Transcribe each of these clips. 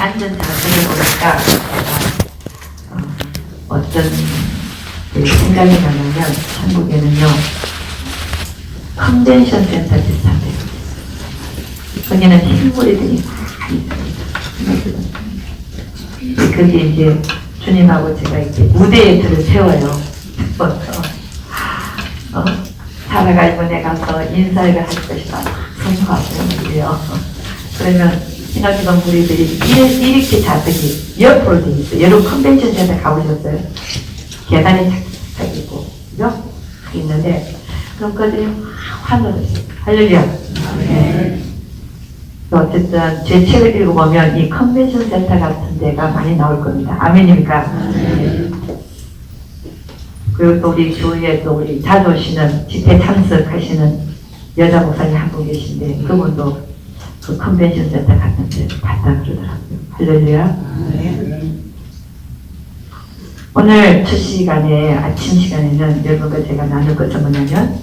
앉은 자세를 보니까 어떤 생각이 나냐면 한국에는요 컨벤션 센터 비슷한데요. 거기는 흰머리들이 많이 있습니다. 그게 이제 주님하고 제가 이렇게 무대에 들을 세워요. 살아가 이번에 가서 인사를 할 것이다. 성공하고요. 그러면 신학기관 무리들이 이렇게 자석이 옆으로 돼 있어요. 여러분 컨벤션 센터 가보셨어요? 계단이 착착 있고, 그죠? 있는데, 그것까지 하늘을 할렐루야. 네. 어쨌든 제 책을 읽어보면 이 컨벤션 센터 같은 데가 많이 나올 겁니다. 아멘입니까? 그리고 또 우리 교회에 또 우리 자주 오시는 집회 참석하시는 여자 목사님 한 분 계신데 그분도 그 컨벤션 센터 같은 데 갔다 그러더라고요. 할렐루야. 오늘 첫 시간에 아침 시간에는 여러분과 제가 나눌 것은 뭐냐면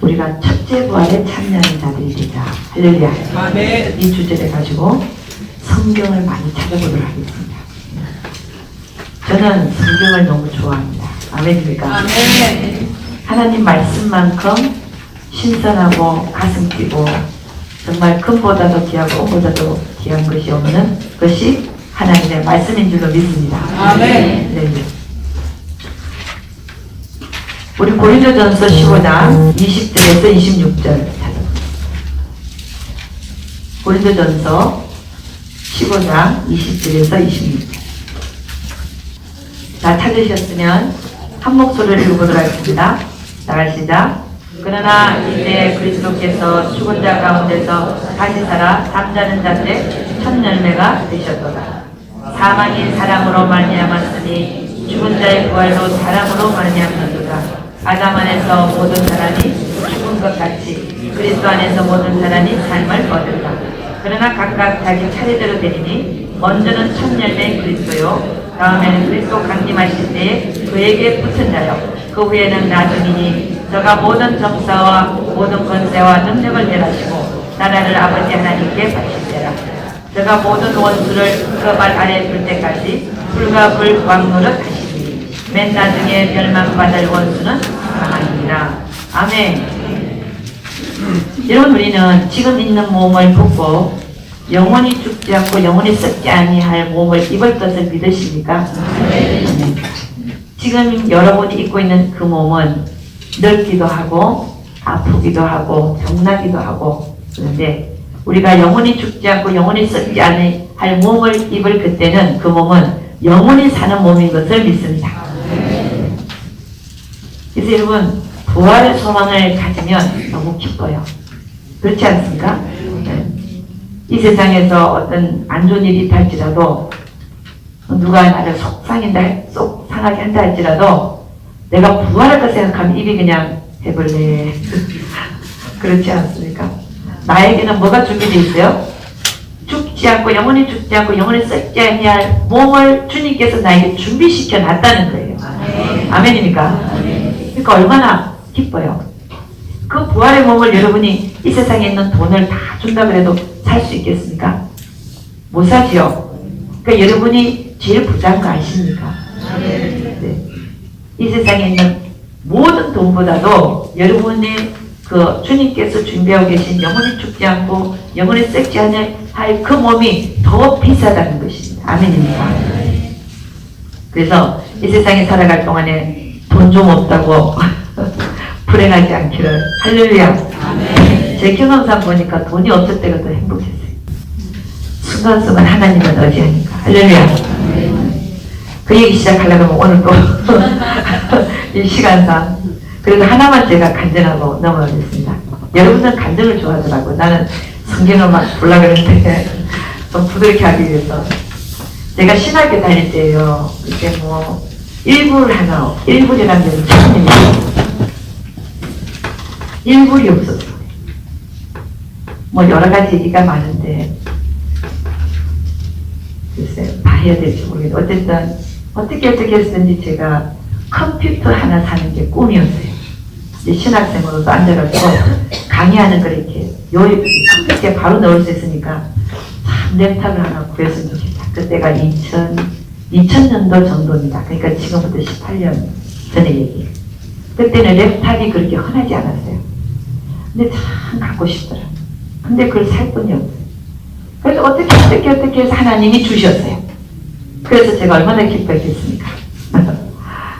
우리가 첫째 부활에 참여하는 자들이 되자. 할렐루야. 아멘. 이 주제를 가지고 성경을 많이 찾아보도록 하겠습니다. 저는 성경을 너무 좋아합니다. 아멘입니까? 아멘. 하나님 말씀만큼 신선하고 가슴 뛰고 정말 금보다도 귀하고 은보다도 귀한 것이 없는 것이 하나님의 말씀인 줄로 믿습니다. 아멘. 네. 우리 고린도전서 15장 20절에서 26절 찾아봅니다. 고린도전서 15장 20절에서 26절. 다 찾으셨으면 한 목소리를 읽어보도록 하겠습니다. 나가시자. 그러나 이제 그리스도께서 죽은 자 가운데서 다시 살아 잠자는 자들의 첫 열매가 되셨도다. 사망이 사람으로 말미암았으니 죽은 자의 부활도 사람으로 말미암는도다. 아담 안에서 모든 사람이 죽은 것 같이 그리스도 안에서 모든 사람이 삶을 얻었다. 그러나 각각 자기 차례대로 되리니 먼저는 첫 열매인 그리스도요 다음에는 그리스도 강림하실 때에 그에게 붙은 자요 그 후에는 나중이니 저가 모든 정사와 모든 권세와 능력을 멸하시고 나라를 아버지 하나님께 바치시리라. 저가 모든 원수를 그 발 아래 둘 때까지 불과 불 광노릇 하시니 맨 나중에 멸망받을 원수는 사망이니라. 아멘. 여러분 우리는 지금 있는 몸을 벗고 영원히 죽지 않고 영원히 썩지 아니할 몸을 입을 것을 믿으십니까? 아멘. 지금 여러분이 입고 있는 그 몸은 늙기도 하고 아프기도 하고 병나기도 하고 그런데 우리가 영원히 죽지 않고 영원히 썩지 아니할 몸을 입을 그때는 그 몸은 영원히 사는 몸인 것을 믿습니다. 그래서 여러분 부활의 소망을 가지면 너무 기뻐요. 그렇지 않습니까? 이 세상에서 어떤 안 좋은 일이 있다 할지라도 누가 나를 속상하게 한다 할지라도 내가 부활할 것 생각하면 입이 그냥 해볼래. 그렇지 않습니까? 나에게는 뭐가 준비되어 있어요? 죽지 않고 영원히 죽지 않고 영원히 썩지 아니할 몸을 주님께서 나에게 준비시켜 놨다는 거예요. 아멘입니까? 그러니까 얼마나 기뻐요. 그 부활의 몸을 여러분이 이 세상에 있는 돈을 다 준다 그래도 살 수 있겠습니까? 못 사지요. 그러니까 여러분이 제일 부자인 거 아십니까? 네. 이 세상에 있는 모든 돈보다도 여러분의 그 주님께서 준비하고 계신 영원히 죽지 않고 영원히 썩지 않을 그 몸이 더 비싸다는 것입니다. 아멘입니다. 그래서 이 세상에 살아갈 동안에 돈 좀 없다고 불행하지 않기를. 할렐루야. 제 경험상 보니까 돈이 없을 때가 더 행복했어요. 순간순간 하나님은 어디하니까. 할렐루야. 그 얘기 시작하려고 하면 오늘 또 이 시간상 그래도 하나만 제가 간증하고 넘어가겠습니다. 여러분은 간증을 좋아하더라고요. 나는 성경을 막 보려고 그랬는데 좀 부드럽게 하기 위해서 제가 신학교 다닐 때요. 이렇게 뭐 일불이라는 데는 처음입니다. 일불이 없었어요. 뭐 여러 가지 얘기가 많은데 글쎄 다 해야 될지 모르겠는데 어쨌든 어떻게 했든지 제가 컴퓨터 하나 사는 게 꿈이었어요. 이제 신학생으로도 앉아가지고 강의하는 걸 이렇게 컴퓨터에 바로 넣을 수 있으니까 참 랩탑을 하나 구했으면 좋겠어요. 그때가 2000년도 정도입니다. 그러니까 지금부터 18년 전의 얘기예요. 그때는 랩탑이 그렇게 흔하지 않았어요. 근데 참 갖고 싶더라. 근데 그걸 살 돈이 없어요. 그래서 어떻게 해서 하나님이 주셨어요. 그래서 제가 얼마나 기뻐했겠습니까?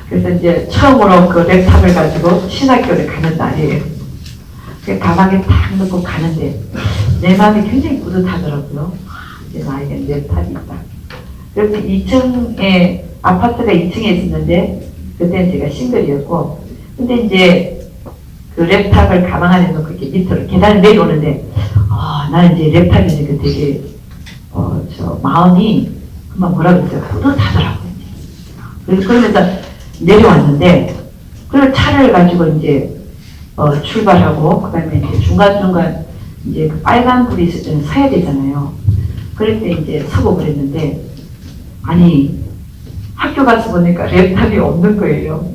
그래서 이제 처음으로 그 랩탑을 가지고 신학교를 가는 날이에요. 그 가방에 딱 넣고 가는데 내 마음이 굉장히 뿌듯하더라고요. 이제 나에게 랩탑이 있다. 그래서 2층에 아파트가 2층에 있었는데 그때는 제가 싱글이었고, 근데 이제 그 랩탑을 가방 안에 넣고 이렇게 밑으로 계단을 내려오는데 나는 이제 랩탑이 이제 되게 마음이 금방 뭐라 그랬어요? 뿌듯하더라고요. 그래서 그러면서 내려왔는데, 그리고 차를 가지고 이제 출발하고, 그 다음에 이제 중간중간 이제 그 빨간 불이 있을 때는 서야 되잖아요. 그럴 때 이제 서고 그랬는데, 아니, 학교 가서 보니까 랩탑이 없는 거예요.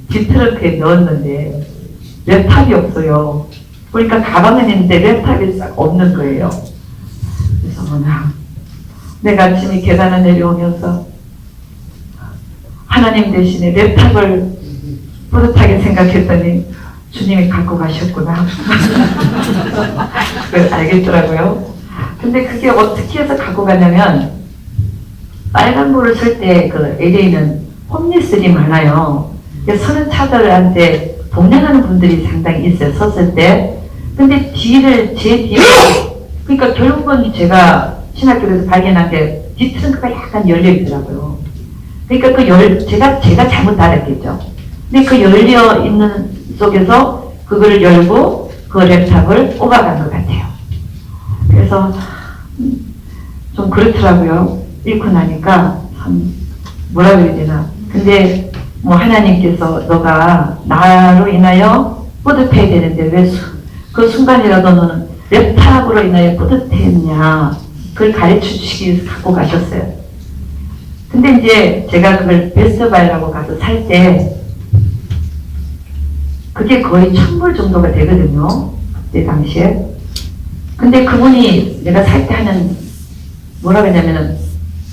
뒷트렁크에 넣었는데, 랩탑이 없어요. 보니까 가방에 있는데 랩탑이 싹 없는 거예요. 그래서 내가 아침에 계단을 내려오면서 하나님 대신에 랩탑을 뿌듯하게 생각했더니 주님이 갖고 가셨구나. 그걸 알겠더라고요. 근데 그게 어떻게 해서 갖고 가냐면, 빨간불을 쓸 때 그 LA는 홈리스들이 많아요. 서는 차들한테 동냥하는 분들이 상당히 있어요. 섰을 때. 근데 제 뒤를, 그러니까 결국은 제가 신학교에서 발견한 게 뒷트렁크가 약간 열려 있더라고요. 그러니까 제가 잘못 닫았겠죠. 근데 그 열려 있는 속에서 그거를 열고 그 랩탑을 뽑아간 것 같아요. 그래서 좀 그렇더라고요. 읽고 나니까 참 뭐라 그래야 되나. 근데 뭐 하나님께서 너가 나로 인하여 뿌듯해야 되는데 왜 그 순간이라도 너는 랩탑으로 인하여 뿌듯했냐, 그걸 가르쳐 주시기 위해서 갖고 가셨어요. 근데 이제 제가 그걸 베스트바이라고 가서 살 때 그게 거의 1000불 정도가 되거든요. 그때 당시에. 근데 그분이 내가 살 때 하는 뭐라 그러냐면은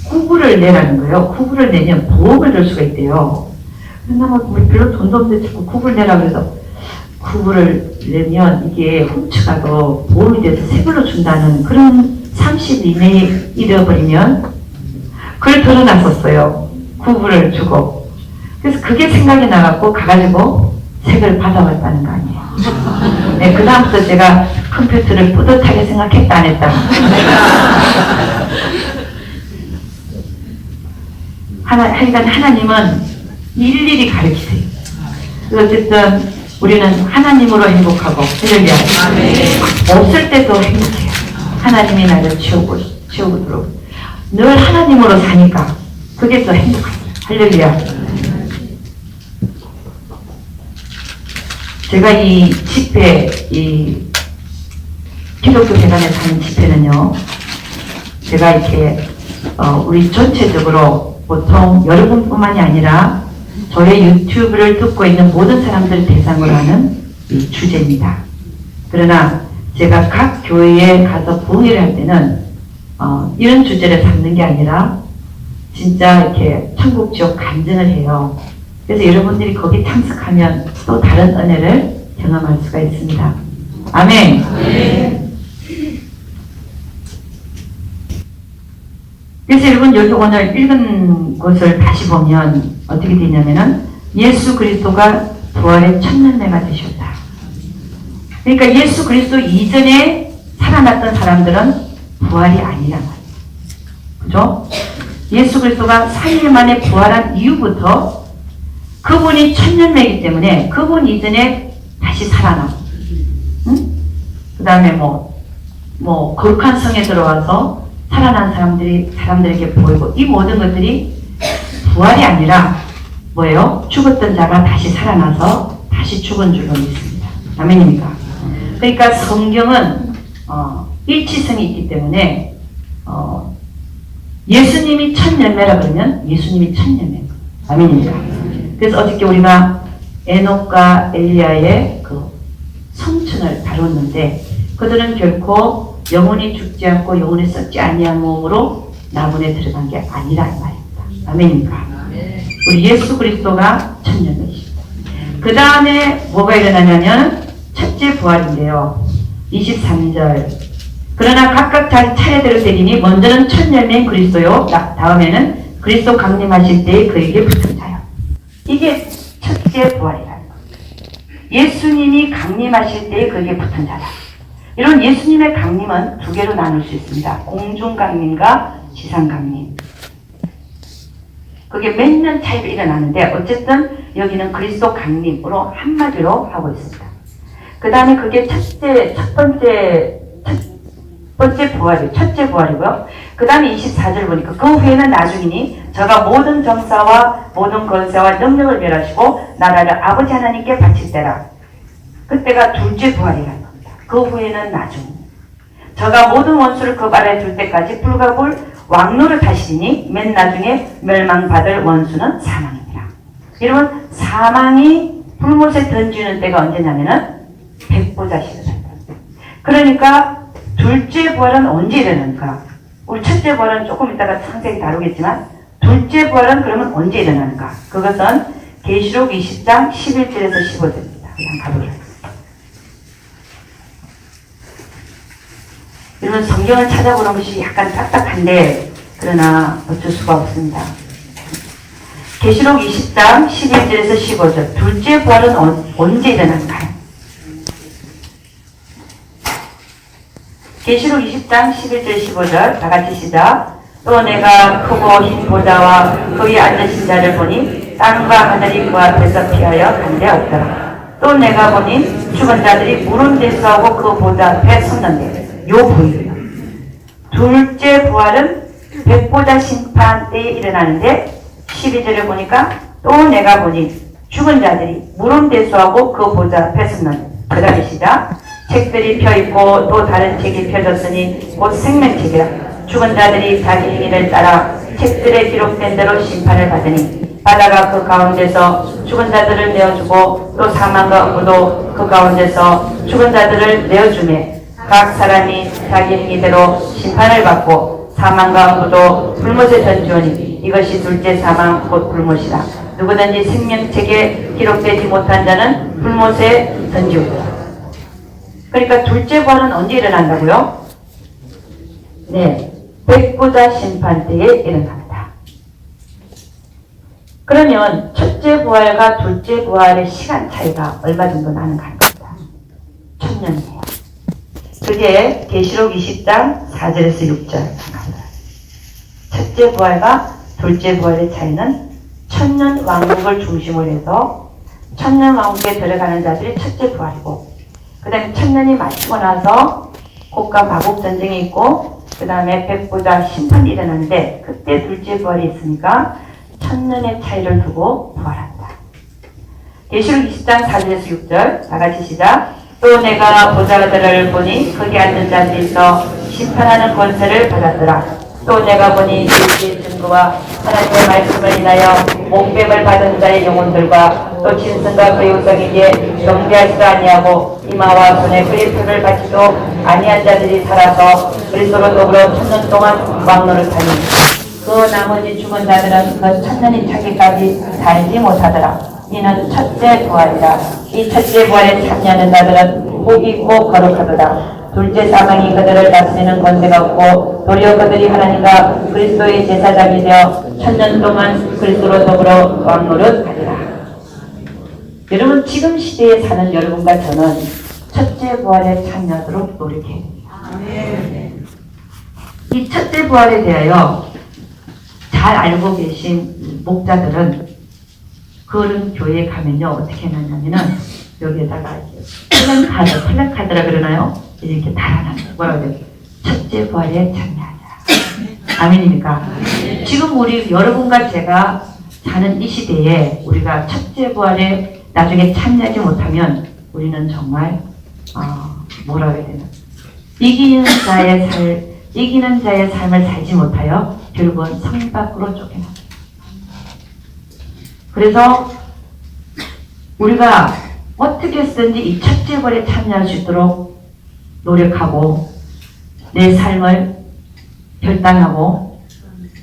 9불을 내라는 거예요. 9불을 내면 보험을 들 수가 있대요. 그래서 나 별로 돈도 없는데 자꾸 9불 내라 그래서 9불을 내면 이게 훔쳐가도 보험이 돼서 세불로 준다는 그런 30 이내에 잃어버리면 그걸 덜어놨었어요. 9불을 주고. 그래서 그게 생각이 나갖고 가가지고 책을 받아왔다는 거 아니에요. 네, 그 다음부터 제가 컴퓨터를 뿌듯하게 생각했다 안 했다. 하여간 하나님은 일일이 가르치세요. 어쨌든 우리는 하나님으로 행복하고, 없을 때도 행복해요. 하나님이 나를 채우도록 늘 하나님으로 사니까 그게 더 행복합니다. 할렐루야. 제가 이 집회, 이 기독교 대단에서 하는 집회는요, 제가 이렇게 우리 전체적으로 보통 여러분뿐만이 아니라 저의 유튜브를 듣고 있는 모든 사람들을 대상으로 하는 이 주제입니다. 그러나 제가 각 교회에 가서 부흥회를 할 때는 이런 주제를 삼는 게 아니라 진짜 이렇게 천국 지옥 간증을 해요. 그래서 여러분들이 거기 참석하면 또 다른 은혜를 경험할 수가 있습니다. 아멘. 아멘. 그래서 여러분 여기 오늘 읽은 것을 다시 보면 어떻게 되냐면은 예수 그리스도가 부활의 첫 열매가 되셨다. 그러니까 예수 그리스도 이전에 살아났던 사람들은 부활이 아니란 말이에요. 그죠? 예수 그리스도가 3일 만에 부활한 이후부터 그분이 첫 열매이기 때문에 그분 이전에 다시 살아나. 응? 그 다음에 뭐 거룩한 성에 들어와서 살아난 사람들에게 보이고, 이 모든 것들이 부활이 아니라 뭐예요? 죽었던 자가 다시 살아나서 다시 죽은 줄로 믿습니다. 아멘입니까? 그러니까 성경은 일치성이 있기 때문에 예수님이 첫 열매라 그러면 예수님이 첫 열매. 아멘입니까? 그래서 어저께 우리가 에녹과 엘리야의 그 성춘을 다뤘는데, 그들은 결코 영원히 죽지 않고 영원히 썩지 아니한 몸으로 나무에 들어간 게 아니라는 말입니다. 아멘입니까? 우리 예수 그리스도가 천년이십니다. 그 다음에 뭐가 일어나냐면 첫째 부활인데요. 23절. 그러나 각각 자기 차례대로 되리니 먼저는 첫 열매인 그리스도요. 다음에는 그리스도 강림하실 때에 그에게 붙은 자요. 이게 첫째 부활이라는 겁니다. 예수님이 강림하실 때에 그에게 붙은 자다. 이런 예수님의 강림은 두 개로 나눌 수 있습니다. 공중 강림과 지상 강림. 그게 몇 년 차이로 일어나는데 어쨌든 여기는 그리스도 강림으로 한마디로 하고 있습니다. 그 다음에 그게 첫 번째 부활이에요. 첫째 부활이고요. 그 다음에 24절 보니까 그 후에는 나중이니 저가 모든 정사와 모든 권세와 능력을 멸하시고 나라를 아버지 하나님께 바칠 때라. 그때가 둘째 부활이라는 겁니다. 그 후에는 나중이니 저가 모든 원수를 그 발에 둘 때까지 불과 불 왕노를 하시니 맨 나중에 멸망받을 원수는 사망입니다. 여러분 사망이 불못에 던지는 때가 언제냐면은 백보자시를 한다. 그러니까 둘째 부활은 언제 일어나는가? 우리 첫째 부활은 조금 이따가 상세히 다루겠지만 둘째 부활은 그러면 언제 일어나는가? 그것은 계시록 20장 11절에서 15절입니다. 그냥 가보겠습니다. 여러분 성경을 찾아보는 것이 약간 딱딱한데 그러나 어쩔 수가 없습니다. 계시록 20장 11절에서 15절 둘째 부활은 언제 일어난가요? 계시록 20장 11절 15절 다같이 시작. 또 내가 크고 흰 보좌와 거기 앉으신 자를 보니 땅과 하늘이 그 앞에서 피하여 간 데 없더라. 또 내가 보니 죽은 자들이 물은 대수하고 그 보좌 앞에 섰는데 요 보이요. 둘째 부활은 백보자 심판 때에 일어나는데 12절에 보니까 또 내가 보니 죽은 자들이 물은 대수하고 그 보좌 앞에 섰는데 그 다음에 시작. 책들이 펴있고 또 다른 책이 펴졌으니 곧 생명책이라. 죽은 자들이 자기 행위를 따라 책들에 기록된 대로 심판을 받으니 바다가 그 가운데서 죽은 자들을 내어주고 또 사망과 무도 그 가운데서 죽은 자들을 내어주매 각 사람이 자기 행위대로 심판을 받고 사망과 무도 불못에 던지오니 이것이 둘째 사망 곧 불못이라. 누구든지 생명책에 기록되지 못한 자는 불못에 던지오리라. 그러니까 둘째 부활은 언제 일어난다고요? 네, 백보자 심판 때에 일어납니다. 그러면 첫째 부활과 둘째 부활의 시간 차이가 얼마 정도 나는가 할 겁니다. 1000년이에요. 그게 계시록 20장 4절에서 6절. 첫째 부활과 둘째 부활의 차이는 1000년 왕국을 중심으로 해서 1000년 왕국에 들어가는 자들이 첫째 부활이고 그 다음에 1000년이 마치고 나서 곡과 마곡 전쟁이 있고 그 다음에 백보자 심판이 일어나는데 그때 둘째 부활이 있으니까 1000년의 차이를 두고 부활한다. 계시록 20장 4절에서 6절 다같이 시작. 또 내가 보좌들을 보니 거기 앉은 자들이 있어 심판하는 권세를 받았더라. 또 내가 보니 일시의 증거와 하나님의 말씀을 인하여 목뱀을 받은 자의 영혼들과 또 짐승과 그의 우상에게 경배하지도 아니하고 이마와 손에 그의 표를 받지도 아니한 자들이 살아서 그리스도로 더불어 1000년 동안 왕노릇하니 그 나머지 죽은 자들은 그 1000년이 차기까지 살지 못하더라. 이는 첫째 부활이라. 이 첫째 부활에 참여하는 자들은 복이 있고 거룩하도다. 둘째 사망이 그들을 다스리는 권세가 없고 도리어 그들이 하나님과 그리스도의 제사장이 되어 1000년 동안 그리스도로 더불어 왕노릇하리라. 여러분 지금 시대에 사는 여러분과 저는 첫째 부활에 참여하도록 노력해야 됩니다. 이 첫째 부활에 대하여 잘 알고 계신 목자들은 그런 교회에 가면요 어떻게 해놨냐면은 여기에다가 플래카드라 그러나요? 이렇게 달아놨어요. 뭐라고 해요? 첫째 부활에 참여하자. 아멘입니까? 지금 우리 여러분과 제가 사는 이 시대에 우리가 첫째 부활에 나중에 참여하지 못하면 우리는 정말 뭐라고 해야 되나? 이기는 자의 삶을 살지 못하여 결국은 성 밖으로 쫓겨납니다. 그래서 우리가 어떻게 쓰든지 이 첫째 부활에 참여할 수 있도록 노력하고 내 삶을 결단하고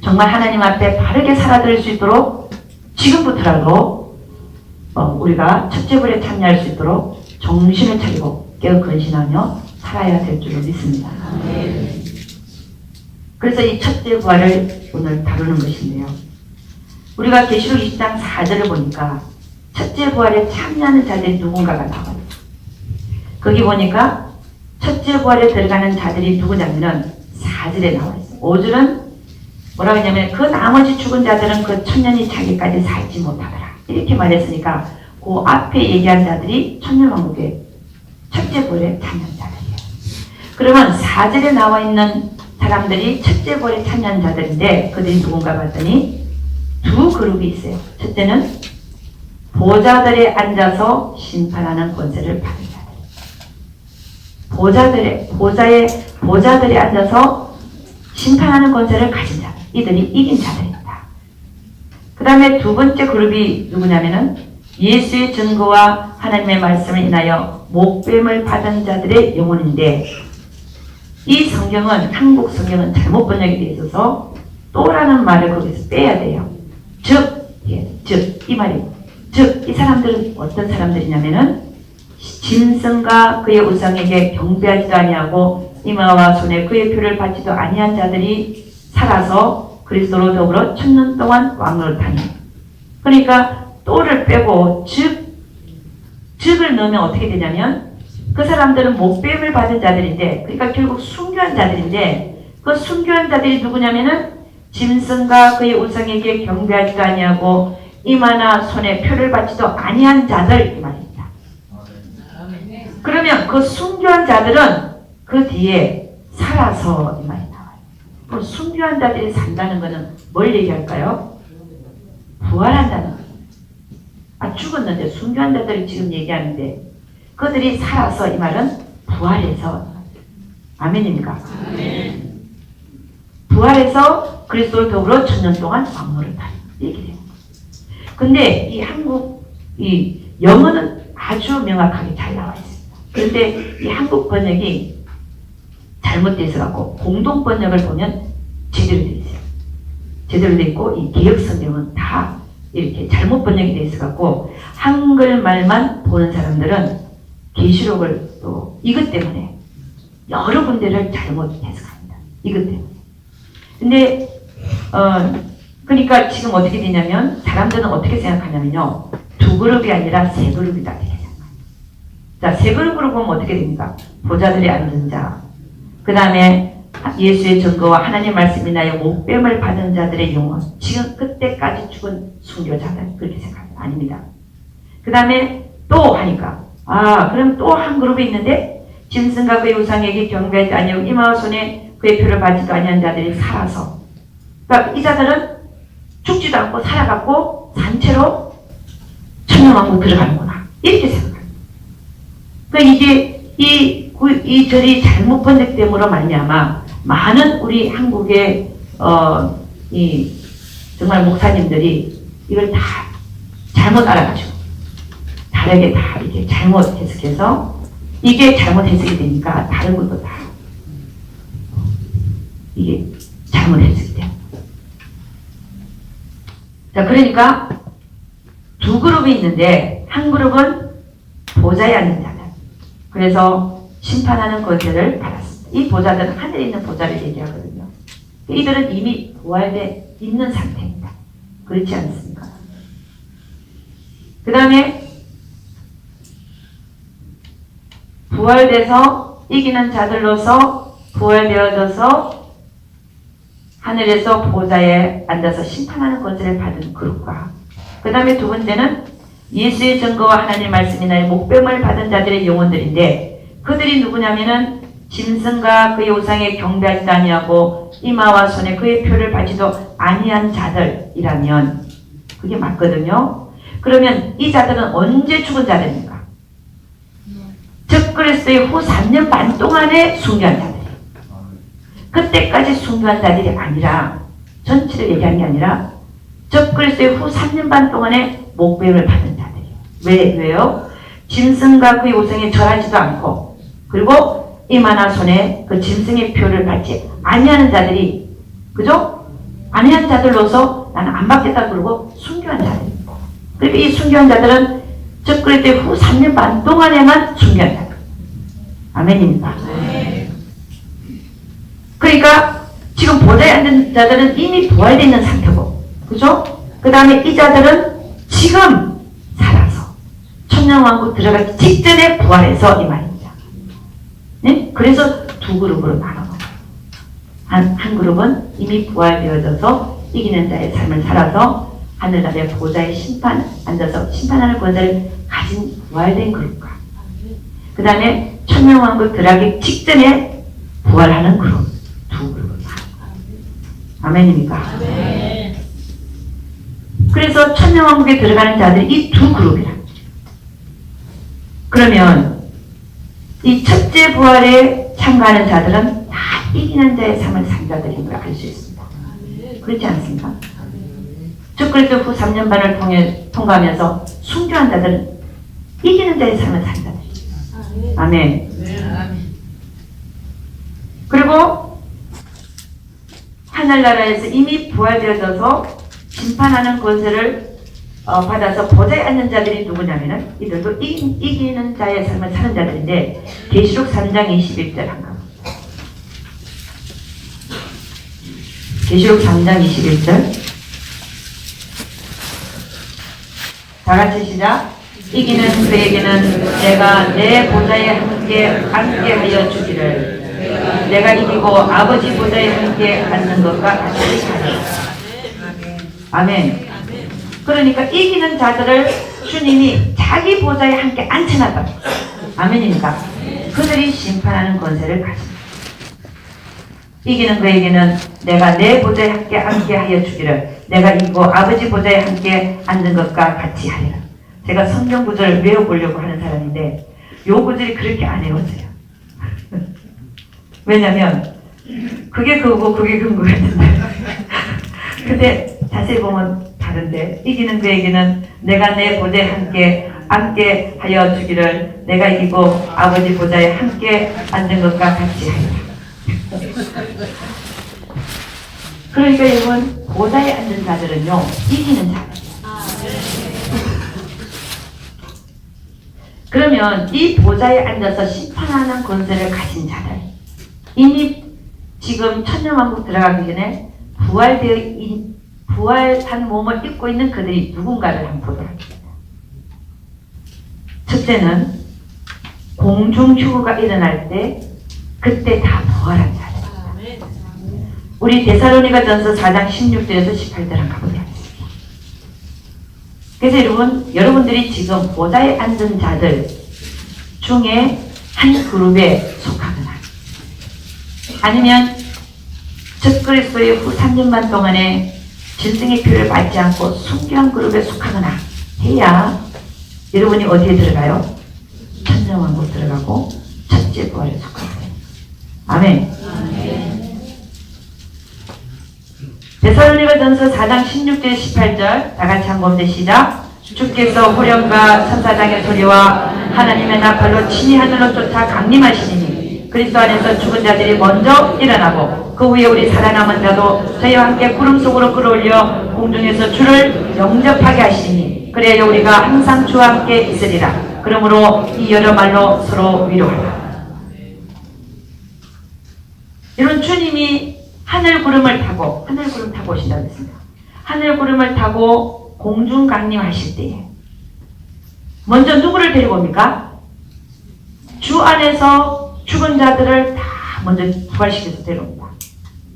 정말 하나님 앞에 바르게 살아들 수 있도록 지금부터라도 우리가 첫째 부활에 참여할 수 있도록 정신을 차리고 깨어 근신하며 살아야 될 줄로 믿습니다. 그래서 이 첫째 부활을 오늘 다루는 것인데요. 우리가 계시록 20장 4절을 보니까 첫째 부활에 참여하는 자들이 누군가가 나와요. 거기 보니까 첫째 부활에 들어가는 자들이 누구냐면은 4절에 나와 있어요. 5절은 뭐라고 했냐면 그 나머지 죽은 자들은 그 천년이 차기까지 살지 못하더라. 이렇게 말했으니까 그 앞에 얘기한 자들이 천년왕국의 첫째 부활에 참여한 자들이에요. 그러면 4절에 나와 있는 사람들이 첫째 부활에 참여한 자들인데 그들이 누군가 봤더니 두 그룹이 있어요. 첫째는 보좌들에 앉아서 심판하는 권세를 받은 자들. 보좌들에 앉아서 심판하는 권세를 가진 자들. 이들이 이긴 자들입니다. 그 다음에 두 번째 그룹이 누구냐면은 예수의 증거와 하나님의 말씀을 인하여 목뱀을 받은 자들의 영혼인데 이 성경은 한국 성경은 잘못 번역이 되어 있어서 또라는 말을 거기서 빼야 돼요. 이 말이 이 사람들은 어떤 사람들이냐면은 짐승과 그의 우상에게 경배하지도 아니하고 이마와 손에 그의 표를 받지도 아니한 자들이 살아서 그리스도로 더불어 천년 동안 왕노릇하니. 그러니까 또를 빼고 즉을 넣으면 어떻게 되냐면 그 사람들은 목뱀을 받은 자들인데 그러니까 결국 순교한 자들인데 그 순교한 자들이 누구냐면은 짐승과 그의 우상에게 경배하지도 아니하고 이마나 손에 표를 받지도 아니한 자들 이 말입니다. 그러면 그 순교한 자들은 그 뒤에 살아서 이 말이 나와요. 그럼 순교한 자들이 산다는 것은 뭘 얘기할까요? 부활한다는 거예요. 죽었는데 순교한 자들이 지금 얘기하는데 그들이 살아서 이 말은 부활해서 아멘입니까? 아멘. 부활해서 그리스도를 더불어 천년 동안 왕노릇하는 얘기래요. 근데 이 한국 이 영어는 아주 명확하게 잘 나와 있습니다. 그런데 이 한국 번역이 잘못되어 있어갖고 공동 번역을 보면 제대로 되어 있어요. 제대로 되어 있고 이 개역 성경은 다 이렇게 잘못 번역이 되어 있어갖고 한글말만 보는 사람들은 계시록을 또 이것 때문에 여러 군데를 잘못 해석합니다. 이것 때문에. 근데 그러니까 지금 어떻게 되냐면 사람들은 어떻게 생각하냐면요. 두 그룹이 아니라 세 그룹이다 이렇게 생각합니다. 자, 세 그룹으로 보면 어떻게 됩니까? 보좌들이 앉은 자, 그 다음에 예수의 증거와 하나님 말씀이 나여 목뱀을 받은 자들의 영혼, 지금 그때까지 죽은 순교자들 그렇게 생각합니다. 아닙니다. 그 다음에 또 하니까 그럼 또 한 그룹이 있는데 짐승과 그의 우상에게 경배하지 아니하고 이마와 손에 그의 표를 받지도 아니한 자들이 살아서 그러니까 이 자들은 죽지도 않고 살아갖고 산채로 천년왕국 들어가는구나 이렇게 생각합니다. 그러니까 이게 이 절이 잘못 번역됨으로 말미암아 많은 우리 한국의 이 정말 목사님들이 이걸 다 잘못 알아가지고 다르게 다 이렇게 잘못 해석해서 이게 잘못 해석이 되니까 다른 것도 다 이게 잘못 해석이 돼요. 자, 그러니까 두 그룹이 있는데 한 그룹은 보좌에 앉는 자들. 그래서 심판하는 권세를 받았습니다. 이 보좌들은 하늘에 있는 보좌를 얘기하거든요. 이들은 이미 부활돼 있는 상태입니다. 그렇지 않습니까? 그 다음에 부활돼서 이기는 자들로서 부활되어져서 하늘에서 보좌에 앉아서 심판하는 권세를 받은 그룹과 그 다음에 두 번째는 예수의 증거와 하나님의 말씀이나 목뱀을 받은 자들의 영혼들인데 그들이 누구냐면은 짐승과 그의 우상에 경배하지도 아니하고 이마와 손에 그의 표를 받지도 아니한 자들이라면 그게 맞거든요. 그러면 이 자들은 언제 죽은 자들입니까? 즉 그리스도의 후 3년 반 동안에 순교한 자들이에요. 그때까지 순교한 자들이 아니라 전체를 얘기하는 게 아니라 즉 그리스도의 후 3년 반 동안에 목뱀을 받은 자들이에요. 왜요? 짐승과 그의 우상에 절하지도 않고 그리고 이마나 손에 그 짐승의 표를 받지 아니하는 자들이 그죠? 안해한 자들로서 나는 안 받겠다 그러고 순교한 자들입니다. 그리고 이 순교한 자들은 적그리 때 후 3년 반 동안에만 순교한 자들. 아멘입니다. 그러니까 지금 보좌에 앉은 자들은 이미 부활되어 있는 상태고, 그죠? 그 다음에 이 자들은 지금 살아서 천년왕국 들어가기 직전에 부활해서 이 말입니다. 네? 그래서 두 그룹으로 나눠. 한 그룹은 이미 부활되어져서 이기는 자의 삶을 살아서 하늘나라의 보좌에 앉아서 심판하는 권세를 가진 부활된 그룹과, 그 다음에 천년왕국 들어가기 직전에 부활하는 그룹, 두 그룹을 아멘입니까? 아멘. 그래서 천년왕국에 들어가는 자들이 이 두 그룹이라. 그러면 이 첫째 부활에 참가하는 자들은 다 이기는 자의 삶을 산 자들인 걸 알 수 있습니다. 그렇지 않습니까? 즉 그래서 후 3년 반을 통과하면서 순교한 자들은 이기는 자의 삶을 산 자들이에요. 아멘. 그리고 하늘나라에서 이미 부활되어져서 심판하는 권세를 받아서 보좌에 앉는 자들이 누구냐면은 이들도 이기는 자의 삶을 사는 자들인데, 계시록 3장 21절 한번. 계시록 3장 21절. 다 같이 시작. 이기는 그에게는 내가 내 보좌에 함께 하여 주기를, 내가 이기고 아버지 보좌에 함께 앉는 것과 같이 하리라. 아멘. 그러니까 이기는 자들을 주님이 자기 보좌에 함께 앉혀놨다. 아멘입니까? 그들이 심판하는 권세를 가집니다. 이기는 그에게는 내가 내 보좌에 함께 하여 주기를, 내가 이기고 아버지 보좌에 함께 앉는 것과 같이 하리라. 제가 성경 구절을 외워보려고 하는 사람인데 요 구절이 그렇게 안 외워져요. 왜냐면 그게 그거고 그게 그거 같은데 근데 자세히 보면 다른데, 이기는 그에게는 내가 내 보좌에 함께 하여 주기를, 내가 이기고 아버지 보좌에 함께 앉은 것과 같이 하리라. 그러니까 여러분, 보좌에 앉은 자들은요 이기는 자들이에요. 그러면 이 보좌에 앉아서 심판하는 권세를 가진 자들, 이미 지금 천년왕국 들어가기 전에 부활한 몸을 입고 있는 그들이 누군가를 한번 보도록 하겠습니다. 첫째는 공중휴거가 일어날 때 그때 다 부활한 자들입니다. 우리 데살로니가전서 4장 16절에서 18절 한번 가보도록 하겠습니다. 그래서 여러분들이 지금 보좌에 앉은 자들 중에 한 그룹에 속하거나, 아니면 적그리스도의 후 3년 반 동안에 진승의 표를 받지 않고 순교한 그룹에 속하거나 해야 여러분이 어디에 들어가요? 천년왕국 들어가고 첫째 부활에 속하거든요. 아멘. 데살로니가전서 4장 16절 18절 다 같이 한번 시작. 주께서 호령과 천사장의 소리와 하나님의 나팔로 친히 하늘로 쫓아 강림하시니 그리스도 안에서 죽은 자들이 먼저 일어나고 그 후에 우리 살아남은 자도 저희와 함께 구름 속으로 끌어올려 공중에서 주를 영접하게 하시니 그래야 우리가 항상 주와 함께 있으리라. 그러므로 이 여러 말로 서로 위로하라. 이런 주님이 하늘 구름을 타고 오신다고 했습니다. 하늘 구름을 타고 공중 강림하실 때에 먼저 누구를 데리고 옵니까? 주 안에서 죽은 자들을 다 먼저 부활시켜서 데려옵니다.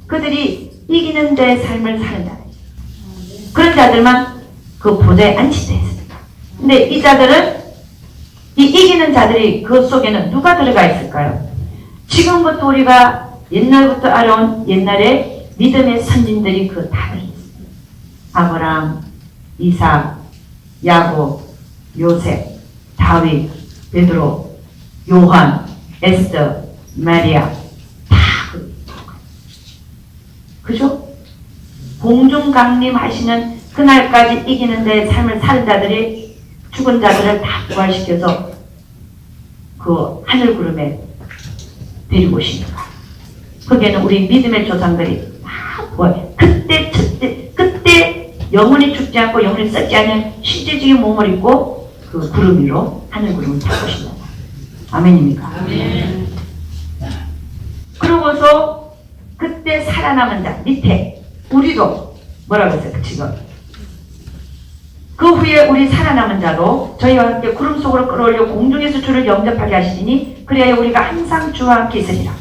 그들이 이기는 자의 삶을 사는 자들, 그런 자들만 그 보좌에 앉히다 했습니다. 근데 이 자들은, 이 이기는 자들이 그 속에는 누가 들어가 있을까요? 지금부터 우리가 옛날부터 알아온 옛날에 믿음의 선진들이 그 다 들어있습니다. 아브라함, 이삭, 야곱, 요셉, 다윗, 베드로, 요한, 에스더, 마리아, 다 그죠? 공중 강림하시는 그날까지 이기는 자의 삶을 사는 자들이 죽은 자들을 다 부활시켜서 그 하늘 구름에 데리고 오십니다. 거기에는 우리 믿음의 조상들이 다 부활. 그때 영혼이 죽지 않고 영혼이 썩지 않는 실제적인 몸을 입고 그 구름 위로 하늘 구름을 타고 오신다. 아멘입니까? 아멘. 그러고서 그때 살아남은 자 밑에 우리도 뭐라고 했어요? 지금 그 후에 우리 살아남은 자도 저희와 함께 구름 속으로 끌어올려 공중에서 주를 영접하게 하시니 그래야 우리가 항상 주와 함께 있으리라.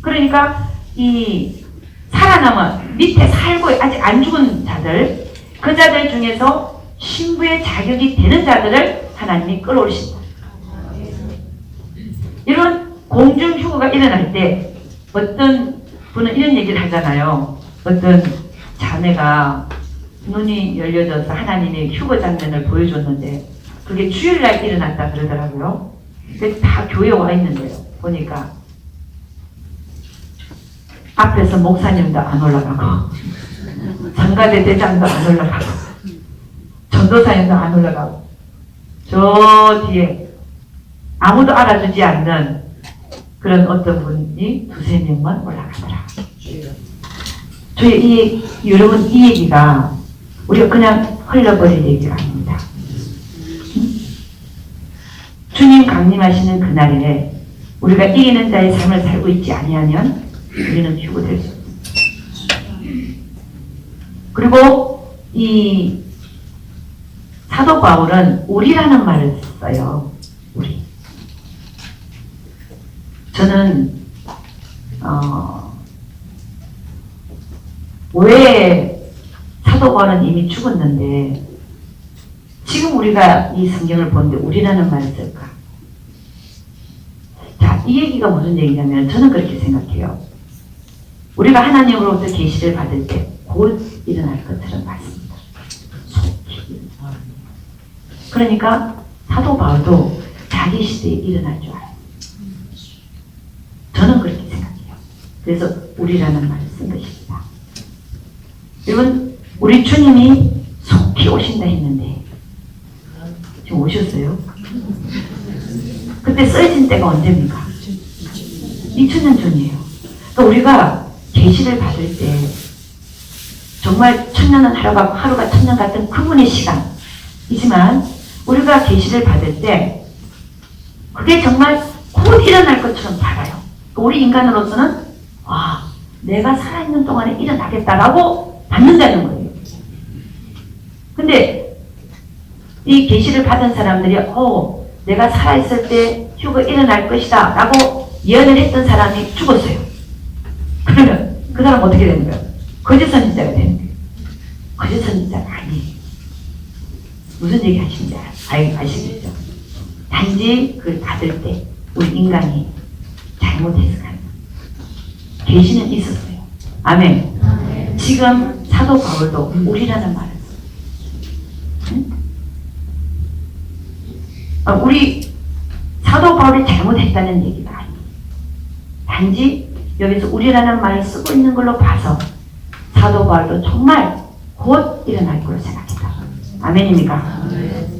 그러니까 이 살아남은 밑에 살고 아직 안 죽은 자들, 그 자들 중에서 신부의 자격이 되는 자들을 하나님이 끌어올리신다. 이런 공중휴거가 일어날 때 어떤 분은 이런 얘기를 하잖아요. 어떤 자매가 눈이 열려져서 하나님의 휴거 장면을 보여줬는데 그게 주일날 일어났다 그러더라고요. 그래서 다 교회에 와 있는데요. 보니까 앞에서 목사님도 안 올라가고 장가대 대장도 안 올라가고 전도사님도 안 올라가고 저 뒤에 아무도 알아주지 않는 그런 어떤 분이 두세 명만 올라가더라. 저희 여러분 이 얘기가 우리가 그냥 흘러버릴 얘기가 아닙니다. 주님 강림하시는 그날에 우리가 이기는 자의 삶을 살고 있지 아니하면 우리는 휴거될 수 있습니다. 그리고 이 사도 바울은 우리라는 말을 써요. 우리. 저는 왜 사도 바울은 이미 죽었는데 지금 우리가 이 성경을 보는데 우리라는 말을 쓸까? 자, 이 얘기가 무슨 얘기냐면 저는 그렇게 생각해요. 우리가 하나님으로부터 계시를 받을 때 곧 일어날 것처럼 맞습니다. 그러니까 사도 바울도 자기 시대에 일어날 줄 알아요. 저는 그렇게 생각해요. 그래서 우리라는 말을 쓴 것입니다. 여러분, 우리 주님이 속히 오신다 했는데 지금 오셨어요? 그때 쓰여진 때가 언제입니까? 2000년 전이에요. 그러니까 우리가 계시를 받을 때 정말 천년은 하루가 천년 같은 그분의 시간이지만 우리가 계시를 받을 때 그게 정말 곧 일어날 것처럼 달아요. 우리 인간으로서는 와, 내가 살아있는 동안에 일어나겠다라고 받는다는 거예요. 근데 이 계시를 받은 사람들이 내가 살아있을 때 휴가 일어날 것이다 라고 예언을 했던 사람이 죽었어요. 그러면 그 사람 어떻게 되는 거예요? 거짓 선지자가 되는 거예요. 거짓 선지자가 아니에요. 무슨 얘기 하시는지 아시겠죠? 단지 그걸 받을 때 우리 인간이 잘못해서 가는 거예요. 계시는 있었어요. 아멘. 아멘. 지금 사도 바울도 우리라는 말을 응? 우리 사도 바울이 잘못했다는 얘기가 아니에요. 단지 여기서 우리라는 말을 쓰고 있는 걸로 봐서 사도 바울도 정말 곧 일어날 걸로 생각했다. 아멘입니까? 아멘.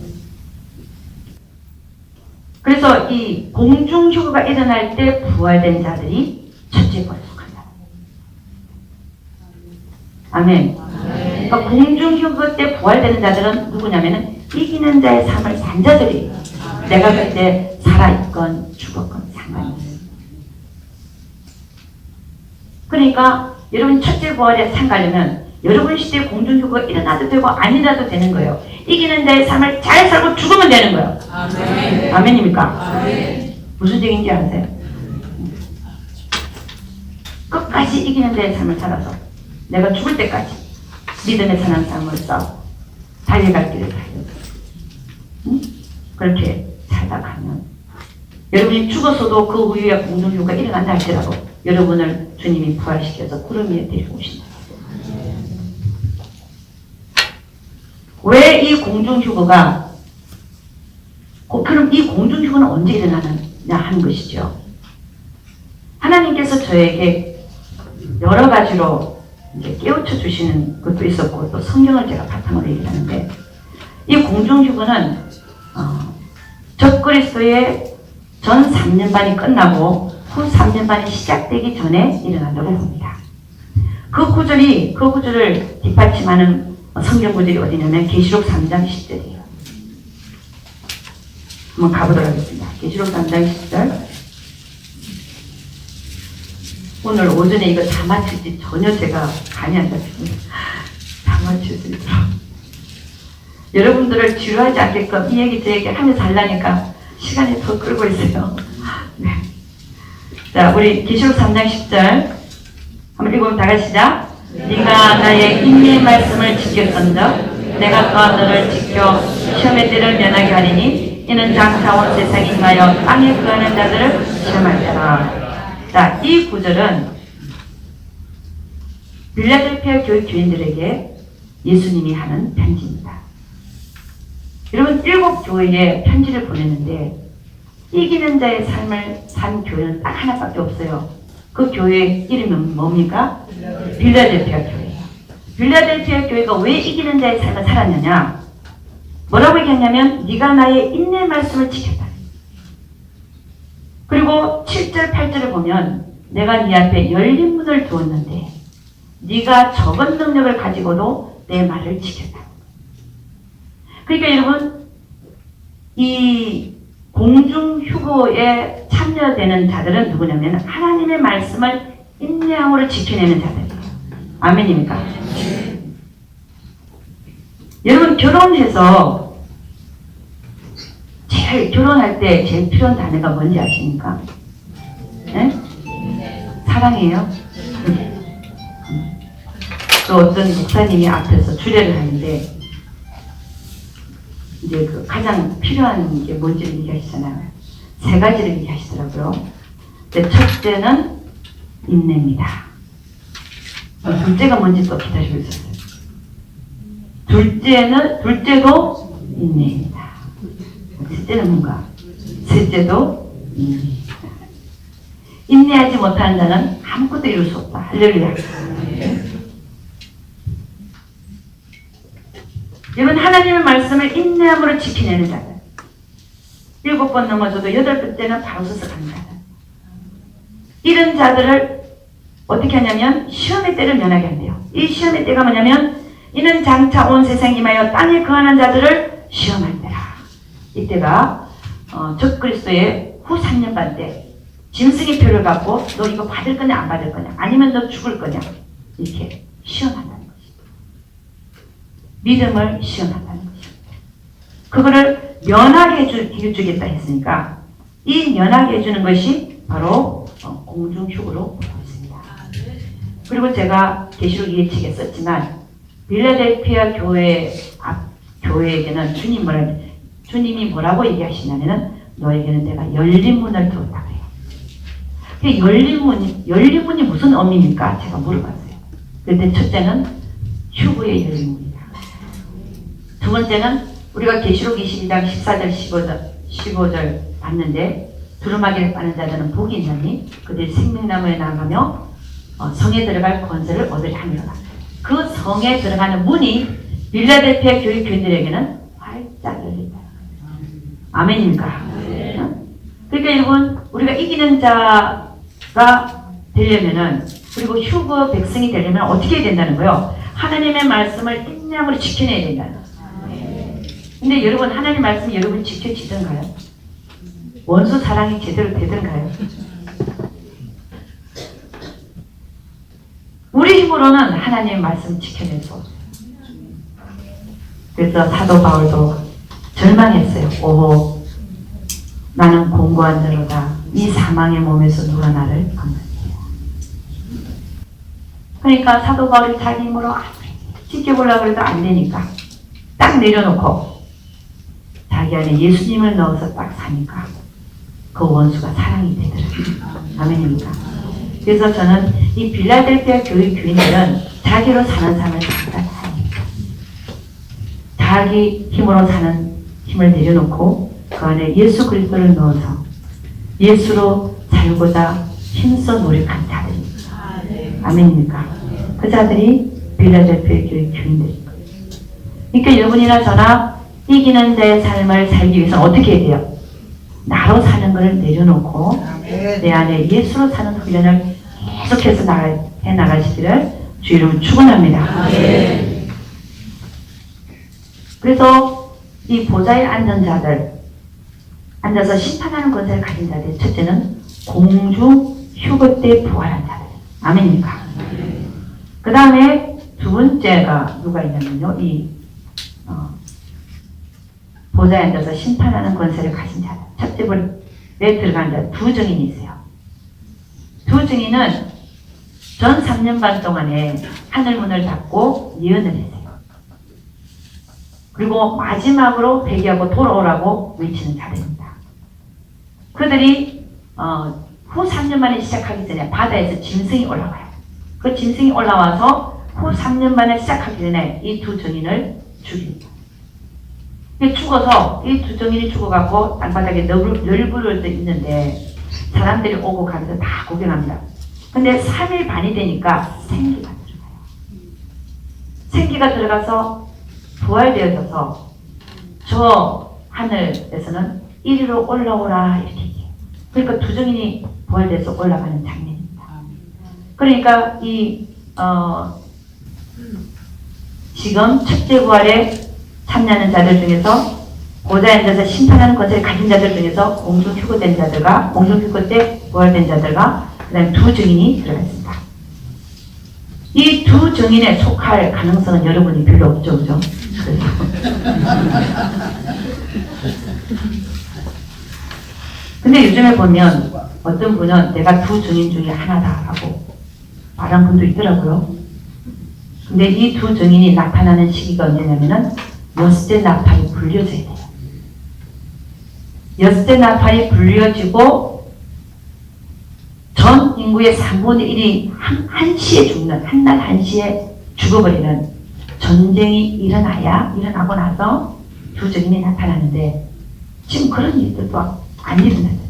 그래서 이 공중휴거가 일어날 때 부활된 자들이 첫째 부활에 속한다. 아멘. 그러니까 공중휴거 때 부활되는 자들은 누구냐면은 이기는 자의 삶을 산 자들이에요. 내가 그때 살아있건 죽었건 상관이 없어요. 그러니까 여러분 첫째 부활에 참가하려면 여러분 시대에 공중휴거가 일어나도 되고 아니라도 되는 거예요. 이기는 자의 삶을 잘 살고 죽으면 되는 거예요. 아멘. 아멘입니까? 아멘. 무슨 얘기인지 아세요? 끝까지 이기는 자의 삶을 살아서 내가 죽을 때까지 믿음의 선한 삶을 싸우고 달려갈 길을 달려 그렇게 살다 가면 여러분이 죽었어도 그 후에 공중휴거가 일어난다 할지라도 여러분을 주님이 부활시켜서 구름 위에 데리고 오신다. 왜 이 공중휴거가 그럼 이 공중휴거는 언제 일어나느냐 하는 것이죠. 하나님께서 저에게 여러 가지로 이제 깨우쳐 주시는 것도 있었고 또 성경을 제가 바탕으로 얘기하는데 이 공중휴거는 적그리스도의 전 3년 반이 끝나고 후 3년 반이 시작되기 전에 일어난다고 봅니다. 그 구절을 뒷받침하는 성경 구절이 어디냐면 계시록 3장 10절이에요. 한번 가보도록 하겠습니다. 계시록 3장 10절. 오늘 오전에 이거 다 맞출지 전혀 제가 감이 안 잡힙니다. 다 맞출 수 있도록. 여러분들을 지루하지 않게끔 이 얘기 저 얘기 하면서 하려니까 시간이 더 끌고 있어요. 네. 자, 우리 계시록 3장 10절 한번 읽어보면 다 같이 시작. 네가 나의 인내의 말씀을 지켰던적 내가 또한 너를 지켜 시험의 때를 면하게 하리니 이는 장차 온 세상에 임하여 땅에 거하는 자들을 시험할 때라. 자, 이 구절은 빌라델피아 교회 교인들에게 예수님이 하는 편지입니다. 여러분, 7교회에 편지를 보냈는데 이기는 자의 삶을 산 교회는 딱 하나밖에 없어요. 그 교회 이름은 뭡니까? 빌라델피아 교회예요. 빌라델피아 교회가 왜 이기는 자의 삶을 살았느냐? 뭐라고 얘기했냐면 네가 나의 인내의 말씀을 지켰다. 그리고 7절 8절을 보면 내가 네 앞에 열린 문을 두었는데 네가 적은 능력을 가지고도 내 말을 지켰다. 그러니까 여러분, 이 공중휴거에 참여되는 자들은 누구냐면 하나님의 말씀을 인내함으로 지켜내는 자들이에요. 아멘입니까? 여러분, 결혼해서 결혼할 때 제일 필요한 단어가 뭔지 아십니까? 네? 사랑이에요. 또 어떤 목사님이 앞에서 주례를 하는데 이제 그 가장 필요한 게 뭔지를 얘기하시잖아요. 3가지를 얘기하시더라고요. 근데 첫째는 인내입니다. 둘째가 뭔지 또 기다리고 있었어요. 둘째도 인내입니다. 셋째는 뭔가? 셋째도 인내입니다. 인내하지 못하는 자는 아무것도 이룰 수 없다. 할렐루야. 여러분, 하나님의 말씀을 인내함으로 지켜내는 자들. 7번 넘어져도 8번째는 바로 서서 가는 자들. 이런 자들을 어떻게 하냐면 시험의 때를 면하게 한대요. 이 시험의 때가 뭐냐면 이는 장차 온 세상에 임하여 땅에 거하는 자들을 시험할 때라. 이때가 적그리스도의 후 3년반 때 짐승의 표를 갖고 너 이거 받을 거냐 안 받을 거냐 아니면 너 죽을 거냐 이렇게 시험한다는 것입니다. 믿음을 시험한다는 것입니다. 그거를 면하게 해주겠다 했으니까 이 면하게 해주는 것이 바로 공중휴거로 보고 있습니다. 그리고 제가 계시록 예측에 썼지만 빌라델피아 교회에게는 주님이 뭐라고 얘기하시냐면은 너에게는 내가 열린 문을 두었다 그래요. 열린 문이 무슨 의미입니까? 제가 물어봤어요. 그런데 첫째는 휴거의 열린 문이다. 두 번째는 우리가 계시록 22장 14절 15절 봤는데 두루마기를 빠는 자들은 복이 있나니 그들이 생명나무에 나가며 성에 들어갈 권세를 얻으려 함이로다. 그 성에 들어가는 문이 빌라델피아 교회 교인들에게는 활짝 열린다. 아멘입니까? 네. 그러니까 여러분, 우리가 이기는 자가 되려면은, 그리고 휴거 백성이 되려면 어떻게 해야 된다는 거예요? 하나님의 말씀을 인내함으로 지켜내야 된다는 거예요. 근데 여러분, 하나님의 말씀이 여러분 지켜지던가요? 원수 사랑이 제대로 되던가요? 우리 힘으로는 하나님의 말씀을 지켜낼 수 없어요. 그래서 사도 바울도 절망했어요. 오호, 나는 공고한 자로다. 이 사망의 몸에서 누가 나를 건너느냐. 그러니까 사도 바울이 자기 힘으로 지켜보려고 해도 안 되니까 딱 내려놓고 자기 안에 예수님을 넣어서 딱 사니까 그 원수가 사랑이 되더라고요. 아멘입니까? 그래서 저는 이 빌라델피아 교회 교인들은 자기로 사는 삶을 다 사니까 자기 힘으로 사는 힘을 내려놓고 그 안에 예수 그리스도를 넣어서 예수로 살고자 힘써 노력한 자들입니다. 아멘입니까? 그 자들이 빌라델피아 교회 교인들입니다. 그러니까 여러분이나 저나 이기는 자의 삶을 살기 위해서 어떻게 해야 돼요? 나로 사는 것을 내려놓고 내 안에 예수로 사는 훈련을 계속해서 해나가시기를 주 이름 축원합니다. 그래서 이 보좌에 앉은 자들, 앉아서 심판하는 권세를 가진 자들, 첫째는 공중 휴거 때 부활한 자들. 아멘입니까? 그 다음에 두 번째가 누가 있냐면요, 보좌에 앉아서 심판하는 권세를 가진 자들. 첫째 에 들어간 자 두 증인이 있어요. 두 증인은 전 3년 반 동안에 하늘 문을 닫고 예언을 했어요. 그리고 마지막으로 회개하고 돌아오라고 외치는 자들입니다. 그들이 후 3년 만에 시작하기 전에 바다에서 짐승이 올라와요. 그 짐승이 올라와서 후 3년 만에 시작하기 전에 이 두 증인을 죽입니다. 죽어서 이 두 증인이 죽어갖고 땅바닥에 널브러져 있는데 사람들이 오고 가면서 다 구경합니다. 근데 3일 반이 되니까 생기가 들어가요. 생기가 들어가서 부활되어져서 저 하늘에서는 이리로 올라오라 이렇게 얘기해요. 그러니까 두 증인이 부활돼서 올라가는 장면입니다. 그러니까 지금 첫째 부활에 참여하는 자들 중에서 보좌에 앉아서 심판하는 것을 가진 자들 중에서 공중 휴거된 자들과 공중 휴거 때 부활된 자들과 그 다음에 두 증인이 들어갔습니다. 이 두 증인에 속할 가능성은 여러분이 별로 없죠, 그죠? 근데 요즘에 보면 어떤 분은 내가 두 증인 중에 하나다라고 말한 분도 있더라고요. 근데 이 두 증인이 나타나는 시기가 언제냐면은 엿새 나팔이 불려져야 돼요. 엿새 나팔이 불려지고 전 인구의 3분의 1이 한시에 죽는, 한낮 한시에 죽어버리는 전쟁이 일어나고 나서 두 증인이 나타나는데 지금 그런 일들도 안 일어나잖아요.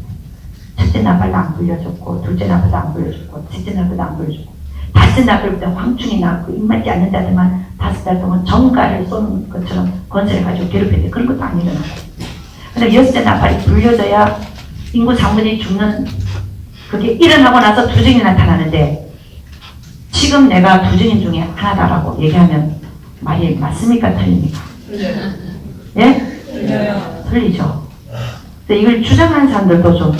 첫째 나팔도 안 불려졌고, 둘째 나팔도 안 불려졌고, 셋째 나팔도 안 불려졌고, 다섯째 나팔부터 황충이 나고 입맞지 않는 자들만 5달 동안 정가를 쏘는 것처럼 권세를 가지고 괴롭혔는데 그런 것도 안 일어나고. 근데 여섯째 나팔이 불려져야 인구 3분의 1 죽는 그게 일어나고 나서 두 증인이 나타나는데 지금 내가 두 증인 중에 하나다라고 얘기하면 말이 맞습니까? 틀립니까? 예? 틀리죠. 근데 이걸 주장하는 사람들도 좀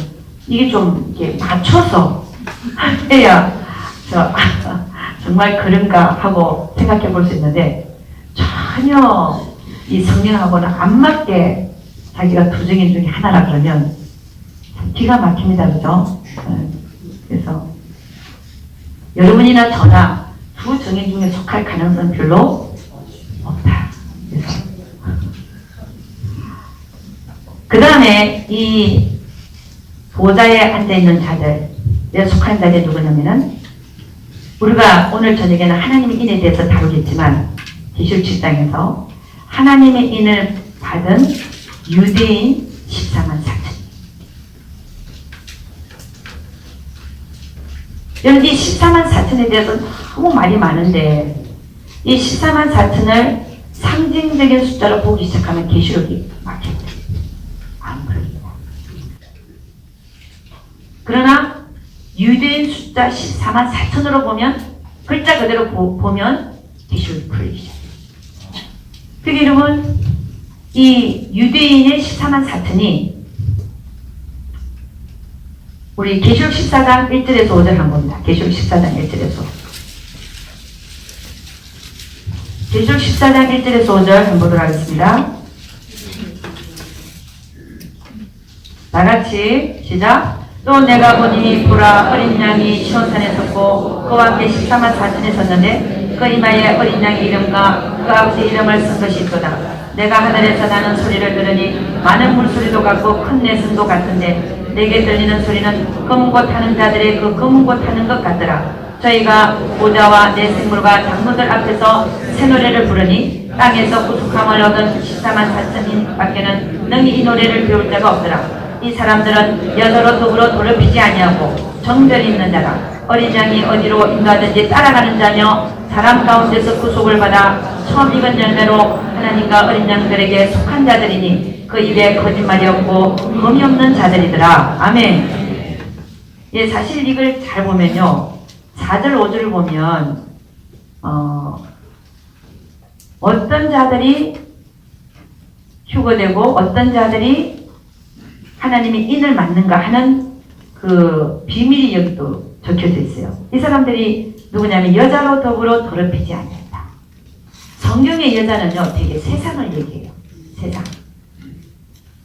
이게 좀 이렇게 맞춰서 해야 정말 그런가 하고 생각해 볼 수 있는데 전혀 이 성경하고는 안 맞게 자기가 두 증인 중에 하나라 그러면 기가 막힙니다. 그죠? 그래서 여러분이나 저나 두 증인 중에 속할 가능성은 별로 없다. 그 다음에 이 보좌에 앉아있는 자들에 속한 자들이 누구냐면은 우리가 오늘 저녁에는 하나님의 인에 대해서 다루겠지만 계시록 7장에서 하나님의 인을 받은 유대인 14만 4천. 여러분 이 14만 4천에 대해서 너무 말이 많은데 이 14만 4천을 상징적인 숫자로 보기 시작하면 계시록이 막힙니다. 안 그럽니다. 그러나 유대인 숫자 14만 4천으로 보면 글자 그대로 보면 계시록이 풀리기 시작해요. 그게 여러분 이 유대인의 14만 4천이 우리 계시록 14장 1절에서 5절 한 겁니다. 계시록 14장 1절에서 계시록 14장 1절에서 5절 한번 보도록 하겠습니다. 다같이 시작. 또 내가 보니 보라 어린 양이 시온산에 섰고 그와 함께 14만 4천이 섰는데 그 이마에 어린 양의 이름과 그 아버지 이름을 쓴 것이 있도다. 내가 하늘에서 나는 소리를 들으니 많은 물소리도 같고 큰 내성도 같은데 내게 들리는 소리는 검은 곳 타는 자들의 그 검은 곳 타는 것 같더라. 저희가 보좌와 내 생물과 장로들 앞에서 새 노래를 부르니 땅에서 구속함을 얻은 14만 4천인 밖에는 능히 이 노래를 배울 자가 없더라. 이 사람들은 여서로 더불어 더럽히지 아니하고 정절이 있는 자라. 어린 양이 어디로 인가든지 따라가는 자며 사람 가운데서 구속을 받아 처음 익은 열매로 하나님과 어린 양들에게 속한 자들이니 그 입에 거짓말이 없고 검이 없는 자들이더라. 아멘. 예, 사실 이걸 잘 보면요 4절 5절을 보면 어떤 자들이 휴거되고 어떤 자들이 하나님의 인을 맡는가 하는 그 비밀이 여기도 적혀져 있어요. 이 사람들이 누구냐면 여자로 더불어 더럽히지 않는다. 성경의 여자는요 되게 세상을 얘기해요.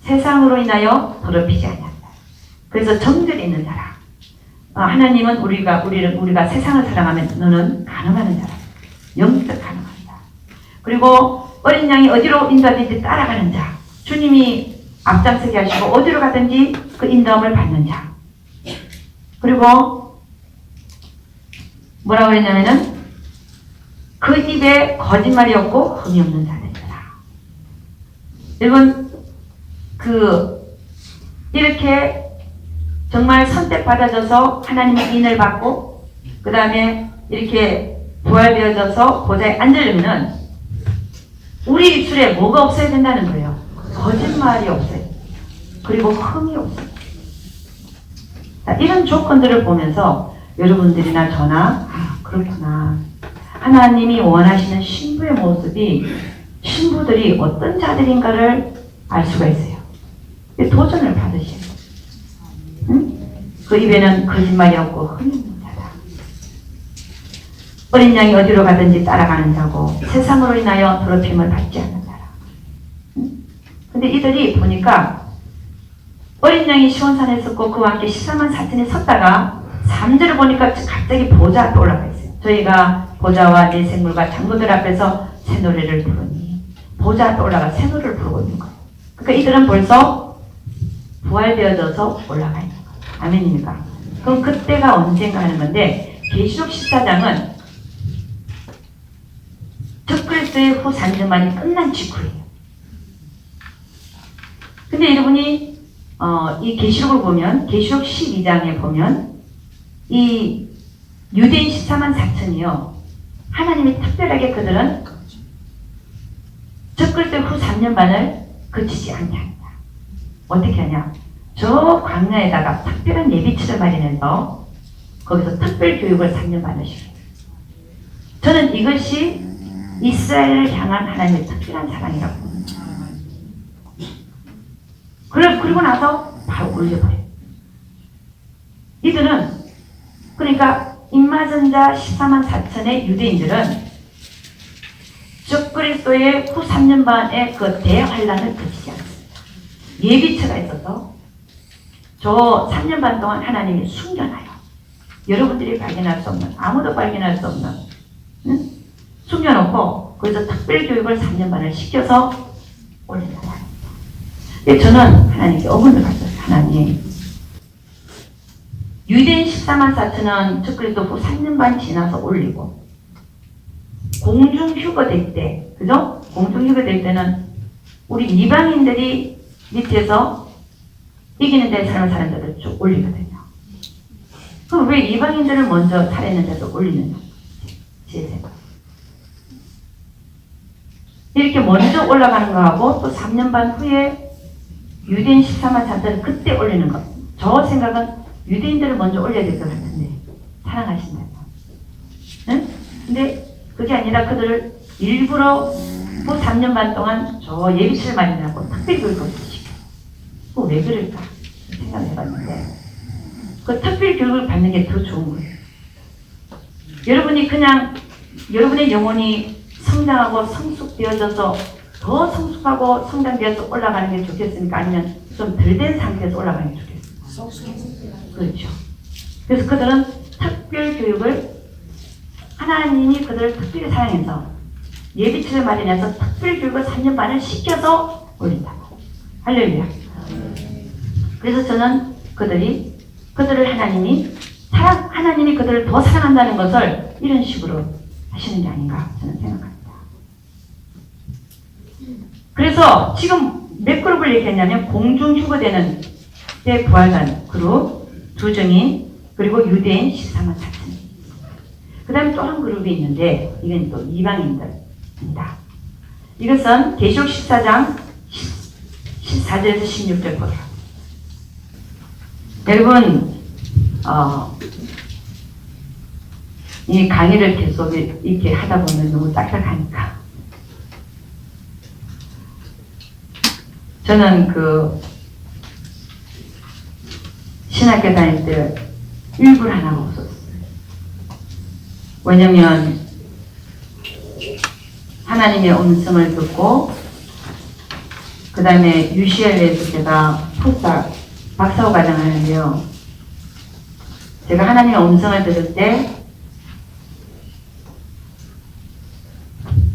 세상으로 인하여 더럽히지 않는다. 그래서 정죄에 있는 자라. 하나님은 우리가 세상을 사랑하면 너는 가늠하는 자라. 영적 가늠한다. 그리고 어린 양이 어디로 인도하든지 따라가는 자. 주님이 앞장서게 하시고 어디로 가든지 그 인도함을 받는 자. 그리고 뭐라고 했냐면은 그 입에 거짓말이 없고 흠이 없는 자들이라. 여러분 이렇게 정말 선택받아져서 하나님의 인을 받고 그 다음에 이렇게 부활되어져서 보좌에 앉으려면은 우리 입술에 뭐가 없어야 된다는 거예요. 거짓말이 없어요. 그리고 흠이 없어요. 자, 이런 조건들을 보면서 여러분들이나 저나 그렇구나. 하나님이 원하시는 신부의 모습이 신부들이 어떤 자들인가를 알 수가 있어요. 도전을 받으셔요. 응? 그 입에는 거짓말이 없고 흠이 없는 자다. 어린 양이 어디로 가든지 따라가는 자고 세상으로 인하여 더럽힘을 받지 않는 자라. 근데 이들이 보니까 어린 양이 시온산에 섰고 그와 함께 14만 4천이 섰다가 3절을 보니까 갑자기 보좌 앞에 올라가 있어요. 저희가 보좌와 내 생물과 장로들 앞에서 새 노래를 부르니 보좌 앞에 올라가 새 노래를 부르고 있는 거예요. 그러니까 이들은 벌써 부활되어져서 올라가 있는 거예요. 아멘입니까? 그럼 그때가 언젠가 하는 건데 계시록 14장은 적그리스도의 후 산증만이 끝난 직후예요. 근데 여러분이 이 계시록을 보면 계시록 12장에 보면 이 유대인 14만 4천이요. 하나님이 특별하게 그들은 적그리스도의 후 3년 반을 거치지 않냐. 어떻게 하냐? 저 광야에다가 특별한 예비치를 마련해서 거기서 특별 교육을 3년 반을 시켜요. 저는 이것이 이스라엘을 향한 하나님의 특별한 사랑이라고 봅니다. 그리고 나서 바로 올려버려요. 이들은 그러니까 입맞은 자 14만 4천의 유대인들은 적그리스도의 후 3년 반의 그 대환란을 거치지 않습니다. 예비처가 있어서 저 3년 반 동안 하나님이 숨겨놔요. 여러분들이 발견할 수 없는, 아무도 발견할 수 없는, 응? 숨겨놓고 거기서 특별교육을 3년 반을 시켜서 올린다. 저는 하나님께 어문을 받았어요. 하나님, 유대인 14만 4천은 적그리스도 후 3년 반 지나서 올리고 공중휴거 될 때, 그죠? 공중휴거 될 때는 우리 이방인들이 밑에서 이기는 데 삶을 사는 자들 쭉 올리거든요. 그럼 왜 이방인들을 먼저 살아있는 데도 올리느냐? 제 생각. 이렇게 먼저 올라가는 거하고 또 3년 반 후에 유대인 14만 4천을 그때 올리는 것. 저 생각은 유대인들을 먼저 올려야 될 것 같은데 사랑하신다면. 응? 근데 그게 아니라 그들을 일부러 후 3년 반 동안 저 예비치를 마련하고 특별 교육을 시켜. 그거 왜 그럴까 생각을 해봤는데 그 특별 교육을 받는 게 더 좋은 거예요. 여러분이 그냥 여러분의 영혼이 성장하고 성숙되어져서 더 성숙하고 성장되어서 올라가는 게 좋겠습니까? 아니면 좀 덜 된 상태에서 올라가는 게 좋겠습니까? 그렇죠. 그래서 그들은 특별 교육을 하나님이 그들을 특별히 사랑해서 예비치를 마련해서 특별 교육을 3년 반을 시켜서 올린다. 할렐루야. 그래서 저는 그들을 하나님이 그들을 더 사랑한다는 것을 이런 식으로 하시는 게 아닌가 저는 생각합니다. 그래서 지금 몇 그룹을 얘기했냐면 공중휴거되는 때 부활한 그룹, 두 증인, 그리고 유대인 14만 4천. 그 다음에 또 한 그룹이 있는데 이건 또 이방인들입니다. 이것은 계시록 14장 14절에서 16절 보라. 여러분 이 강의를 계속 이렇게 하다 보면 너무 딱딱하니까. 저는 그 신학교 다닐 때 일불 하나가 없었어요. 왜냐면 하나님의 음성을 듣고 그 다음에 UCLA에서 제가 박사후 과정을 하는데요. 제가 하나님의 음성을 들을 때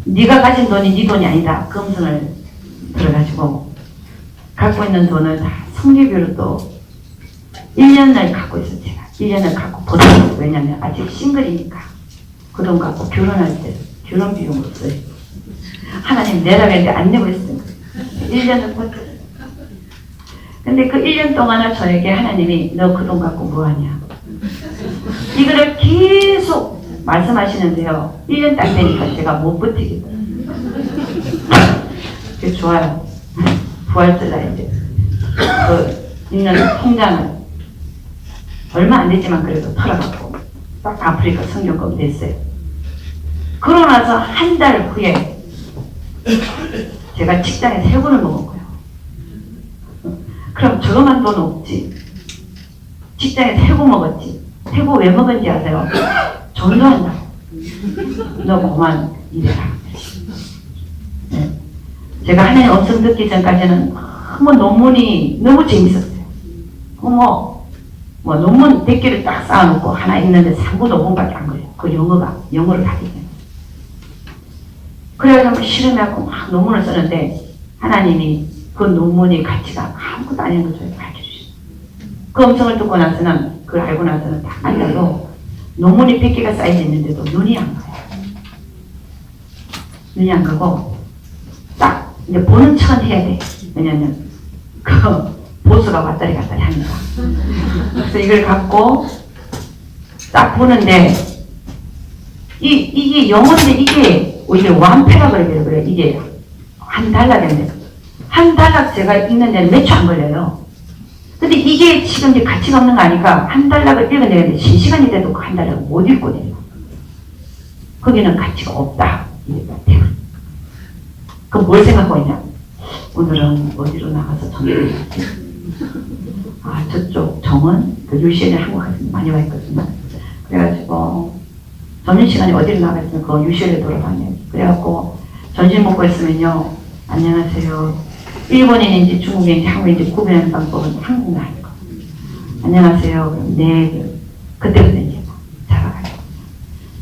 네가 가진 돈이 네 돈이 아니다. 그 음성을 들어가지고 갖고 있는 돈을 다 성교비로 또 1년을 갖고 있어요. 제가 1년을 갖고 버텨요. 왜냐면 아직 싱글이니까 그 돈 갖고 결혼할 때 결혼 비용으로 써요. 하나님 내라고 했는데 안 내고 있어요. 1년을 버텨요. 근데 그 1년 동안을 저에게 하나님이 너 그 돈 갖고 뭐하냐 이거를 계속 말씀하시는데요. 1년 딱 되니까 제가 못 버티겠어요. 그게 좋아요. 부활절라 이제 그 있는 통장을 얼마 안 됐지만 그래도 털어갖고 딱 아프리카 성경금 냈어요. 그러고 나서 한 달 후에 제가 직장에 세고를 먹었고요. 그럼 저거만 돈 없지. 직장에 세고 먹었지. 세고 왜 먹은지 아세요? 전도한다고. 너 그만 일해라. 네. 제가 하나님 엄청 듣기 전까지는 너무 논문이 너무 재밌었어요. 뭐 논문 100개를 딱 쌓아놓고 하나 읽는데 3부 논문밖에 안 걸려요. 그 영어를 하기 때문에. 그래가지고 실험하고 막 논문을 쓰는데 하나님이 그 논문의 가치가 아무것도 아닌 걸 저에게 밝혀주셨어요. 그 음성을 듣고 나서는 그걸 알고 나서는 딱 앉아도 논문이 100개가 쌓여 있는데도 눈이 안 가요. 눈이 안 가고 딱 이제 보는 척은 해야 돼. 왜냐면 그 보스가 왔다리 갔다리 합니다. 그래서 이걸 갖고 딱 보는데 이게 영어인데 이게 오히려 완패라 그래. 이게 한 달락인데 한 달락 제가 읽는 데는 몇 초 안 걸려요. 근데 이게 지금 이제 가치가 없는 거 아니까 한 달락을 읽어내는데 실시간이 돼도 그 한 달락을 못 읽거든요. 거기는 가치가 없다. 그럼 뭘 생각하고 있냐? 오늘은 어디로 나가서 전도를 하지? 아, 저쪽 정원, 그 UCLA 한국 가서 많이 와 있거든요. 그래가지고 점심시간에 어디로 나가있으면 그 UCLA 돌아다녀요. 그래갖고 점심 먹고 있으면요. 안녕하세요. 일본인인지 중국인인지 한국인인지 구분하는 방법은 한국말 하는 거. 안녕하세요. 그럼 네. 그때부터 이제 잡아가지고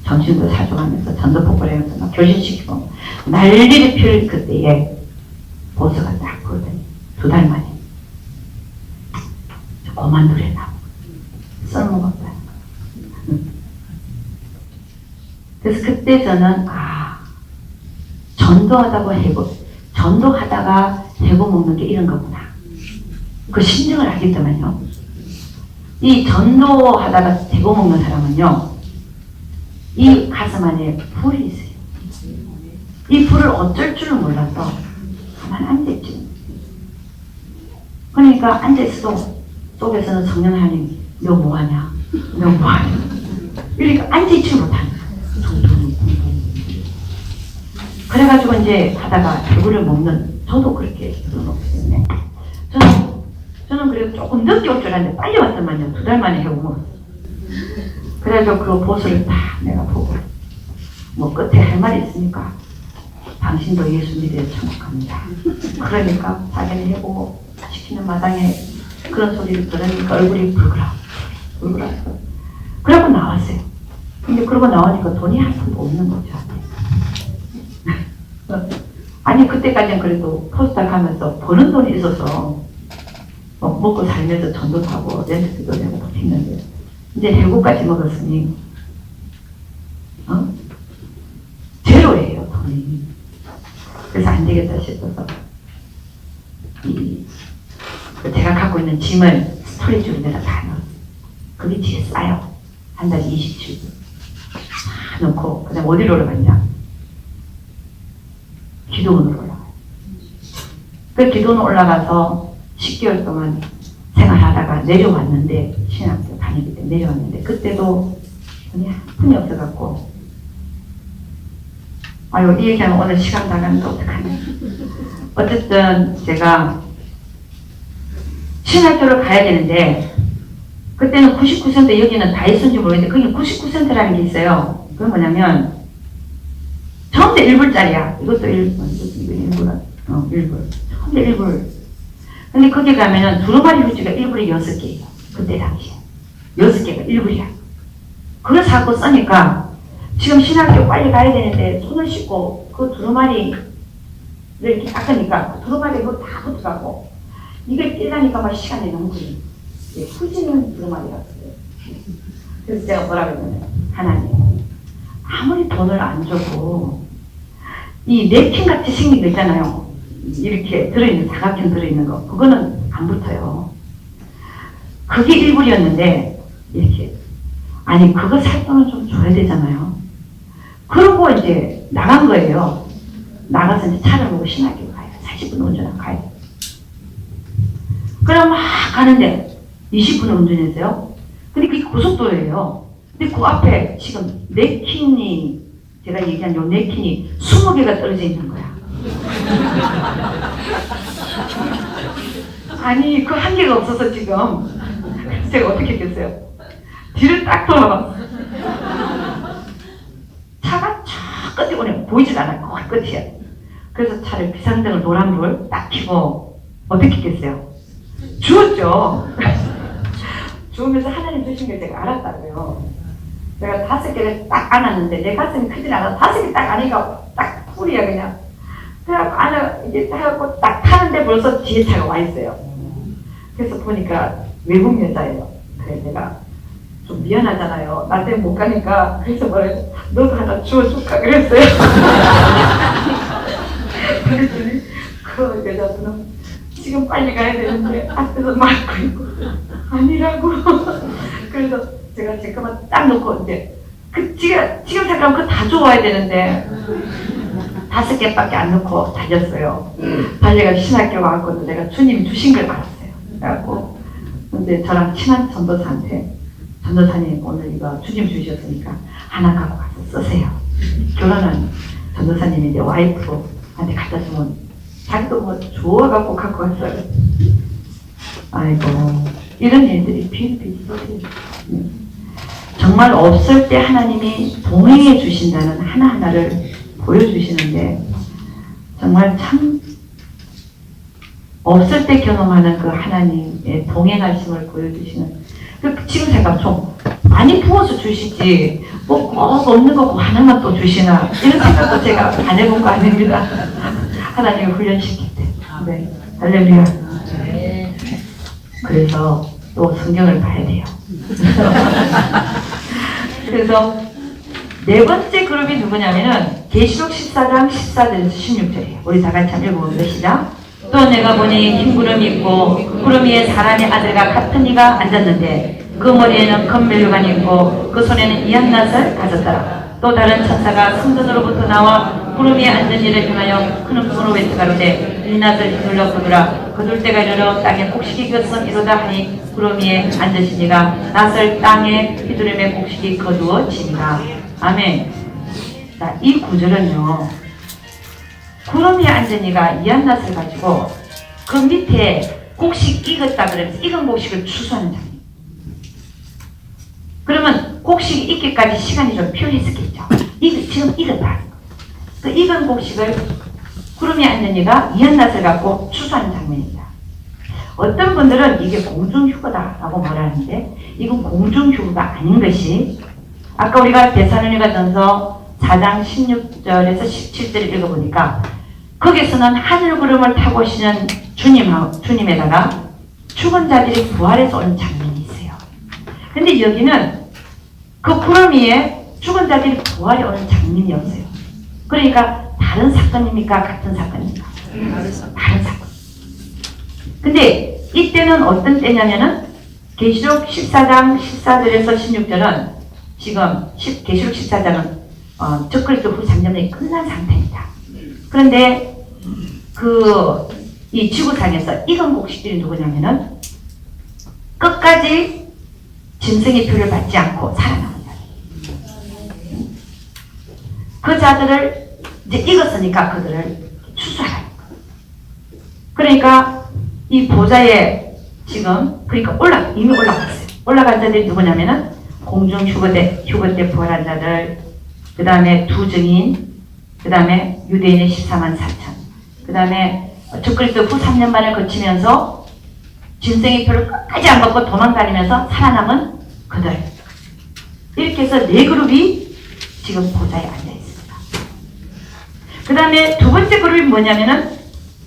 점심도 사줘가면서 전도폭발을 하면서 막 교신시키고 난리를 피울 그때에 보스가 딱 그러더니 2달 만에 고만두래나 썰먹었어요. 그래서 그때 저는 전도하다가 해고 먹는 게 이런 거구나. 그 심정을 알겠더만요. 이 전도하다가 해고 먹는 사람은요, 이 가슴 안에 불이 있어요. 이 불을 어쩔 줄을 몰라서 가만히 앉아있지. 그러니까 앉아있어도 속에서는 성령 하나님, 너 뭐하냐? 너 뭐하냐? 그러니까 앉아있지 못하는 거예요. 그래가지고 이제 하다가 배구를 먹는, 저도 그렇게 먹기 때문에 저는 그래도 조금 늦게 올 줄 알았는데 빨리 왔더만요. 2달 만에 해고 먹었어요. 그래서 그 보스를 다 내가 보고 뭐 끝에 할 말이 있으니까 당신도 예수 믿어 천국합니다. 그러니까 자기는 해고 시키는 마당에 그런 소리를 들으니까 얼굴이 불그라서 그러고 나왔어요. 근데 그러고 나오니까 돈이 한 푼도 없는 거죠. 아니 그때까지는 그래도 포스터 가면서 버는 돈이 있어서 먹고 살면서 전도 타고 렌트도 내고 버티는데 이제 해고까지 먹었으니 제로예요 돈이. 그래서 안 되겠다 싶어서 제가 갖고 있는 짐을 스토리지로 내가 다 넣었어요. 그게 뒤에 싸요. 한 달에 27불 다 넣고 그다음 어디로 올라갔냐? 기도원으로 올라가요. 그 기도원 올라가서 10개월 동안 생활하다가 내려왔는데 신학교 다니기 때문에 내려왔는데 그때도 손이 한 푼이 없어갖고, 아유, 이 얘기하면 오늘 시간 나가는데 어떡하냐. 어쨌든 제가 신학교를 가야 되는데, 그때는 99센트, 여기는 다 있었는지 모르겠는데, 거기 99센트라는 게 있어요. 그건 뭐냐면, 처음부터 1불짜리야. 이것도 1불, 이것도 1불, 1불. 처음부터 1불. 근데 거기 가면은 두루마리 휴지가 1불에 6개예요. 그때 당시에. 6개가 1불이야. 그걸 사고 쓰니까, 지금 신학교 빨리 가야 되는데, 손을 씻고, 그 두루마리를 이렇게 닦으니까, 그 두루마리에 그거 다 붙어가고, 이걸 떼려니까 막 시간이 너무 걸려. 후지는 두루마리였어요. 그래서 제가 뭐라 그러냐면, 하나님, 아무리 돈을 안 줘도 이 냅킨 같이 생긴 거 있잖아요. 이렇게 들어있는, 사각형 들어있는 거. 그거는 안 붙어요. 그게 1불이었는데, 이렇게. 아니, 그거 살 돈은 좀 줘야 되잖아요. 그러고 이제 나간 거예요. 나가서 이제 차를 보고 신학교 가요. 40분 운전하고 가요. 그럼 막 가는데, 20분 운전했어요. 근데 그게 고속도로예요. 근데 그 앞에 지금 냅킨이, 제가 얘기한 요 냅킨이 20개가 떨어져 있는 거야. 아니, 그 한 개가 없어서 지금. 그래서 제가 어떻게 했겠어요? 뒤를 딱 돌아봤어. 차가 저 끝에 오네. 보이질 않아요. 그 끝이야. 그래서 차를 비상등을 노란불 딱 켜고 어떻게 했겠어요? 주웠죠. 주우면서 하나님 주신 걸 제가 알았다고요. 제가 5개를 딱 안았는데 내 가슴이 크진 않아서 5개 딱 안으니까 딱 풀이야 그냥. 그래갖고 안아 이제 해갖고 딱 타는데 벌써 뒤에 차가 와 있어요. 그래서 보니까 외국 여자예요. 그래 내가 좀 미안하잖아요. 나 때문에 못 가니까. 그래서 뭐라 해서 너도 하나 주워줄까 그랬어요. 그랬더니 그 여자분은 지금 빨리 가야 되는데 앞에서 막고 있고 아니라고. 그래서 제가 제 것만 딱 놓고 이제 지금 잠깐 그거 다 줘와야 되는데 5개밖에 안 넣고 달렸어요. 달려가 신학교 와갖고 내가 주님이 주신 걸 알았어요. 그래갖고 근데 저랑 친한 전도사한테 전도사님 오늘 이거 주님 주셨으니까 하나 갖고 가서 쓰세요. 결혼은 전도사님이 이제 와이프한테 갖다 주면 자기도 뭐 좋아갖고 갖고 왔어요. 아이고 이런 일들이 비일비재해요. 정말 없을 때 하나님이 동행해 주신다는 하나하나를 보여주시는데 정말 참 없을 때 경험하는 그 하나님의 동행하심을 보여주시는 지금 생각 좀 많이 부어서 주시지 뭐 꼭 없는 거 하나만 또 주시나 이런 생각도 제가 안 해본 거 아닙니다. 하나님을 훈련시킬 때. 네. 할렐루야. 그래서 또 성경을 봐야 돼요. 그래서 네 번째 그룹이 누구냐면은 계시록 14장 14절에서 16절이에요. 우리 다 같이 한번 읽어봅니다. 시작. 또 내가 보니 흰 구름이 있고 구름 위에 사람의 아들과 같은 이가 앉았는데 그 머리에는 금멜류관이 있고 그 손에는 이한낫을 가졌더라. 또 다른 천사가 성전으로부터 나와 구름 위에 앉은 이를 향하여 큰 음성으로 외쳐가로되 이 낫을 휘둘러 거두라. 거둘 때가 이르러 땅에 곡식이 겼음 이로다 하니 구름 위에 앉으신 이가 낫을 땅에 휘두르며 곡식이 거두어지니라. 아멘. 자, 이 구절은요. 구름 위에 앉은 이가 이한낫을 가지고 그 밑에 곡식 익었다 그러면서 익은 곡식을 추수하는 장면. 그러면 곡식이 익기까지 시간이 좀 필요했었겠죠. 지금 익었다. 그 익은 곡식을 구름 위에 앉은 이가 이한낫을 갖고 추수하는 장면입니다. 어떤 분들은 이게 공중휴거다라고 말하는데 이건 공중휴거가 아닌 것이 아까 우리가 데살로니가전서 4장 16절에서 17절을 읽어보니까 거기서는 하늘구름을 타고 오시는 주님에다가 죽은 자들이 부활해서 오는 장면이 있어요. 근데 여기는 그 구름 위에 죽은 자들이 부활해 오는 장면이 없어요. 그러니까 다른 사건입니까? 같은 사건입니까? 다른 사건. 근데 이때는 어떤 때냐면은 계시록 14장 14절에서 16절은 지금 계시록 14장은 적그리스도 후 3년이 끝난 상태입니다. 그런데 이 지구상에서 익은 곡식들이 누구냐면은 끝까지 짐승의 표를 받지 않고 살아남은 자들. 자들을 이제 익었으니까 그들을 추수하라. 그러니까 이 보좌에 지금 그러니까 이미 올라갔어요. 올라간 자들이 누구냐면은 공중 휴거 때 부활한 자들, 그 다음에 두 증인, 그 다음에 유대인의 14만 4천, 그 다음에 적그리스도 후 3년 만을 거치면서 짐승의 표를 끝까지 안 받고 도망다니면서 살아남은 그들. 이렇게 해서 네 그룹이 지금 보좌에 앉아 있습니다. 그 다음에 두 번째 그룹이 뭐냐면은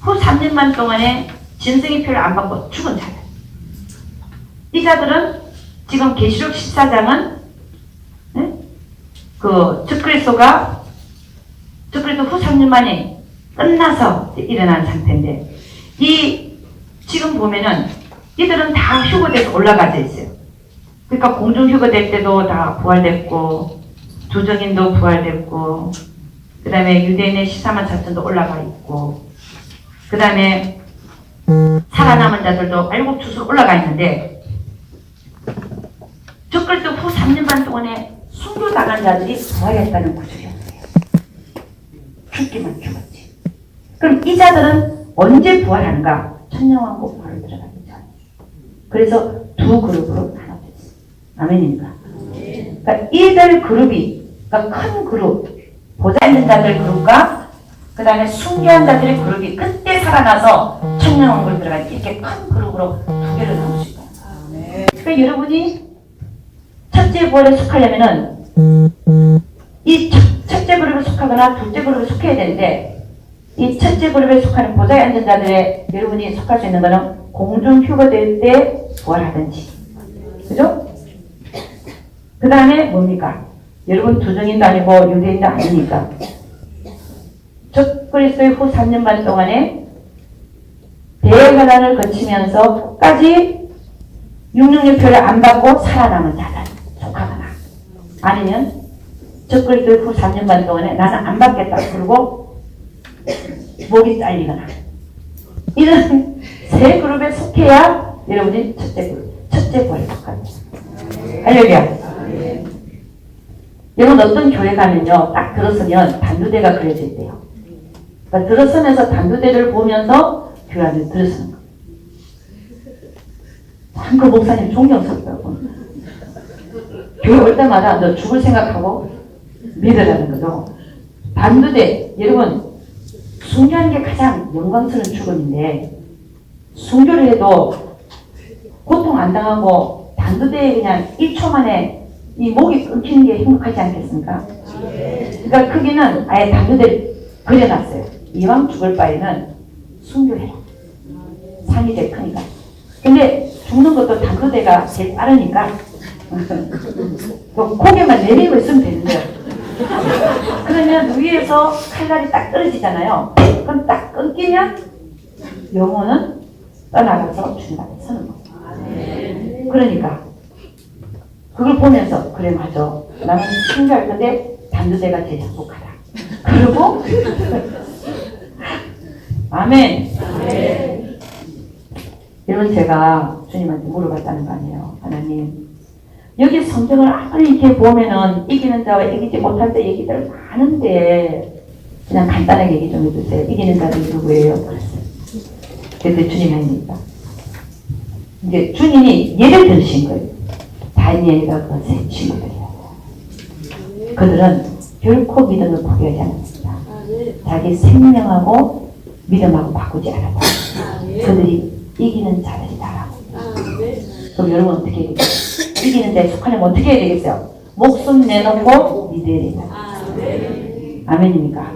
후 3년만 동안에 짐승의 표를 안 받고 죽은 자들. 이 자들은 지금 계시록 14장은 그 적그리스도 후 3년 만에 끝나서 일어난 상태인데, 지금 보면은 이들은 다 휴거돼서 올라가져 있어요. 그러니까 공중 휴거될 때도 다 부활됐고, 두정인도 부활됐고, 그 다음에 유대인의 14만 4천도 올라가 있고, 그 다음에 살아남은 자들도 알곡 추수로 올라가 있는데, 적그리스도 후 3년 반 동안에 순교당한 자들이 부활했다는 구절이었어요. 죽기만 죽었지. 그럼 이 자들은 언제 부활하는가? 천년왕국 부활을 들어가기 전. 그래서 두 그룹으로 나눠졌어요. 아멘입니까? 그러니까 이들 그룹이, 그러니까 큰 그룹, 보좌 있는 자들 그룹과 그 다음에 순교한 자들의 그룹이 그때 살아나서 천년왕국을 들어가는 이렇게 큰 그룹으로 두 개로 나눌 수 있어요. 그러니까 여러분이 첫째 부활에 속하려면은 이 첫째 그룹에 속하거나 둘째 그룹에 속해야 되는데, 이 첫째 그룹에 속하는 보좌에 앉은 자들의 여러분이 속할 수 있는 거는 공중 휴거될 때 부활하든지, 그죠? 그 다음에 뭡니까? 여러분 두정인도 아니고 유대인도 아니니까 적그리스도의 후 3년 반 동안에 대환란을 거치면서 끝까지 육령의 표를 안 받고 살아남은 자들 속하거나, 아니면 적그리스도의 후 3년 반 동안에 나는 안 받겠다 그러고 목이 잘리거나, 이런 세 그룹에 속해야 여러분이 첫째 부활에 속합니다. 할렐루야. 여러분 어떤 교회 가면요, 딱 들었으면 단두대가 그려져 있대요. 그러니까 들어서면서 단두대를 보면서 교회 안에 들어서는 거예요. 참 그 목사님 존경스럽더라고. 교회 올 때마다 너 죽을 생각하고 믿으라는 거죠. 단두대, 여러분 순교하는 게 가장 영광스러운 죽음인데, 순교를 해도 고통 안 당하고 단두대에 그냥 1초 만에 이 목이 끊기는 게 행복하지 않겠습니까? 그러니까 크기는 아예 단두대를 그려놨어요. 이왕 죽을 바에는 순교해라. 상이 제일 크니까. 근데 죽는 것도 단두대가 제일 빠르니까 고개만 내밀고 있으면 되는데요. 그러면 위에서 칼날이 딱 떨어지잖아요. 그럼 딱 끊기면 영혼은 떠나가서 주님 앞에 서는 거예요. 그러니까 그걸 보면서 그래 맞아, 나는 순교할 건데 단두대가 제일 행복하다. 그리고 아멘. 여러분 제가 주님한테 물어봤다는 거 아니에요. 하나님, 여기 성경을 아무리 이렇게 보면은 이기는 자와 이기지 못할 때 얘기들 많은데 그냥 간단하게 얘기 좀 해주세요. 이기는 자들이 누구예요? 그랬어요. 그래서 주님이 아닙니다. 이제 주님이 예를 들으신 거예요. 다니엘과 그 세 친구들이에요. 그들은 결코 믿음을 포기하지 않았습니다. 자기 생명하고 믿음하고 바꾸지 않았다. 그들이 이기는 자들이다라고. 그럼 여러분 어떻게 해야 되겠어요? 이기는 자에 속하려면 어떻게 해야 되겠어요? 목숨 내놓고 믿어야 된다. 아멘입니까?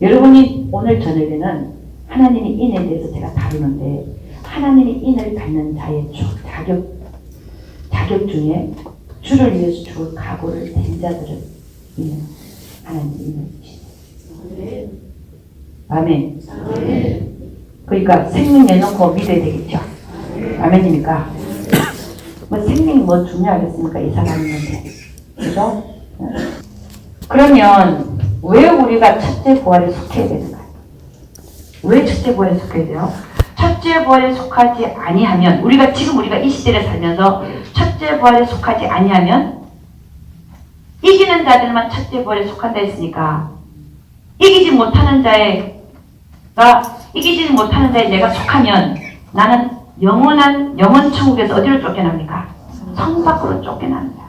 여러분이 오늘 저녁에는 하나님의 인에 대해서 제가 다루는데, 하나님의 인을 갖는 자의 자격 중에 주를 위해서 죽을 각오를 된 자들을 있는 하나님의 인을 주시네. 아멘. 그러니까 생명 내놓고 믿어야 되겠죠. 아멘입니까? 뭐 생명이 뭐 중요하겠습니까? 이 사람인데. 그죠? 그러면 왜 우리가 첫째 부활에 속해야 되는가요? 왜 첫째 부활에 속해야 돼요? 첫째 부활에 속하지 아니하면, 우리가 이 시대를 살면서 첫째 부활에 속하지 아니하면 이기는 자들만 첫째 부활에 속한다 했으니까 이기지 못하는 자에 내가 속하면 나는 영원 천국에서 어디로 쫓겨납니까? 성 밖으로 쫓겨납니다.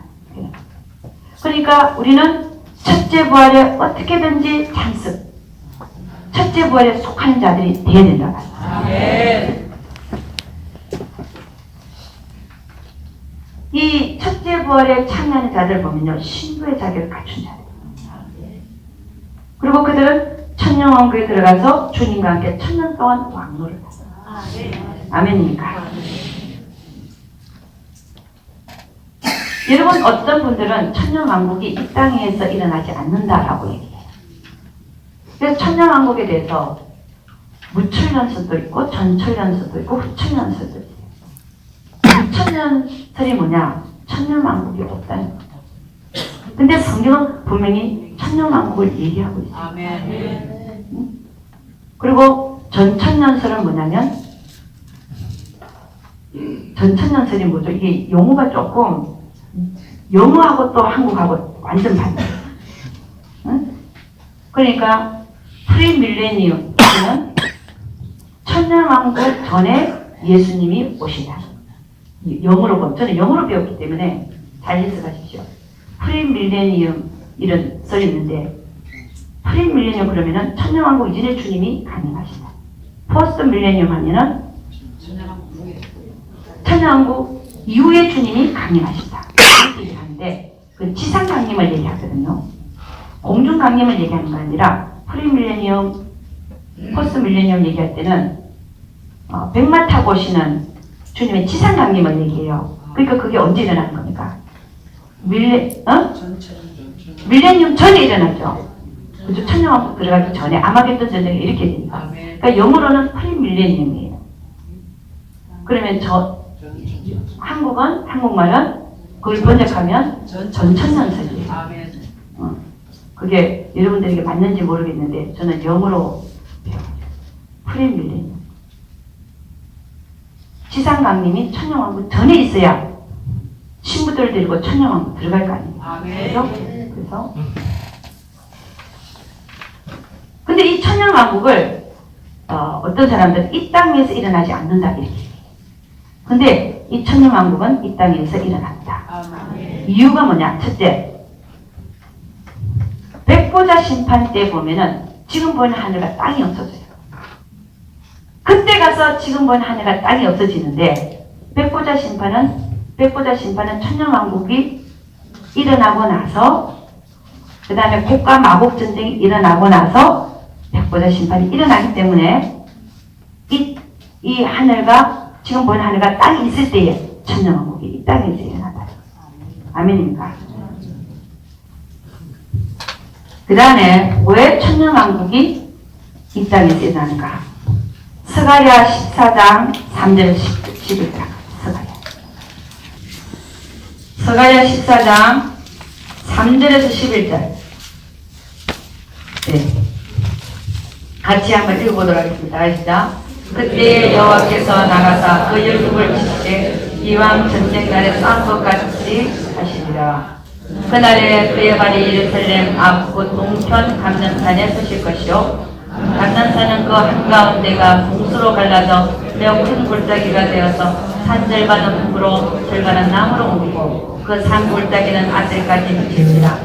그러니까 우리는 첫째 부활에 어떻게든지 찬스, 첫째 부활에 속하는 자들이 되어야 된다. 이 첫째 부활에 참여하는 자들 보면요, 신부의 자격을 갖춘 자들. 그리고 그들은 천년왕국에 들어가서 주님과 함께 천년 동안 왕노를 했어요. 아멘입니까? 여러분, 어떤 분들은 천년왕국이 이 땅에서 일어나지 않는다라고 얘기해요. 그래서 천년왕국에 대해서 무천년설도 있고 전천년설도 있고 후천년설도 있어요. 무천년설이 뭐냐? 천년왕국이 없다는 거죠. 근데 성경은 분명히 천년왕국을 얘기하고 있어요. 아멘. 그리고 전천년설은 뭐냐면, 전천년설이 뭐죠? 이게 용어가 조금 영어하고 또 한국하고 완전 반대예요. 응? 그러니까 프리밀레니엄은 천년왕국 전에 예수님이 오신다. 영어로 보면, 저는 영어로 배웠기 때문에 잘 해석하십시오. 프리밀레니엄 이런 썰이 있는데, 프리밀레니엄 그러면은 천년왕국 이전에 주님이 가능하시다. 포스트 밀레니엄 하면은 천년왕국 이후에 주님이 강림하시다. 이렇게 얘기하는데, 그 지상 강림을 얘기하거든요. 공중 강림을 얘기하는 거 아니라 프리밀레니엄, 포스트 밀레니엄 얘기할 때는 백마 타고 오시는 주님의 지상 강림을 얘기해요. 그러니까 그게 언제 일어나는 겁니까? 밀레니엄 전에 일어나죠. 그죠? 천년왕국 들어가기 전에 아마겟돈 전쟁이 이렇게 되니까. 그러니까 영어로는 프리밀레니엄이에요. 그러면 한국말은 그걸 번역하면 전천년설이에요. 그게 여러분들에게 맞는지 모르겠는데 저는 영어로 배워요. 프리밀레니엄. 지상 강림이 천년왕국 전에 있어야 신부들을 데리고 천년왕국 들어갈 거 아니에요. 그래서 근데 이 천년왕국을 어떤 사람들은 이 땅에서 일어나지 않는다 이렇게. 근데 이 천년왕국은 이 땅에서 일어난다. 이유가 뭐냐? 첫째, 백보자 심판 때 보면은 지금 보이는 하늘과 땅이 없어져요. 그때 가서 지금 보이는 하늘과 땅이 없어지는데, 백보자 심판은 천년왕국이 일어나고 나서, 그 다음에 국가 마법 전쟁이 일어나고 나서 백보자 심판이 일어나기 때문에 이 하늘과 지금 보이는 하늘과 땅이 있을 때에 천년왕국이 이 땅에서 일어난다. 아멘입니까? 그 다음에 왜 천년왕국이 이 땅에서 일어나는가? 스가랴 14장 3절 11절. 스가랴 14장 3절에서 11절. 네. 같이 한번 읽어보도록 하겠습니다. 시작. 그때 여호와께서 나가사 그 열국을 치시되 이왕 전쟁날에 싸운 것 같이 하시리라. 그날에 그의 발이 예루살렘 앞 곧 동편 감난산에 서실 것이요, 감난산은 그 한가운데가 동수로 갈라져 매우 큰 골짜기가 되어서 산 절반은 북으로 절반은 남으로 옮기고 그 산 골짜기는 아들까지 미칩니다.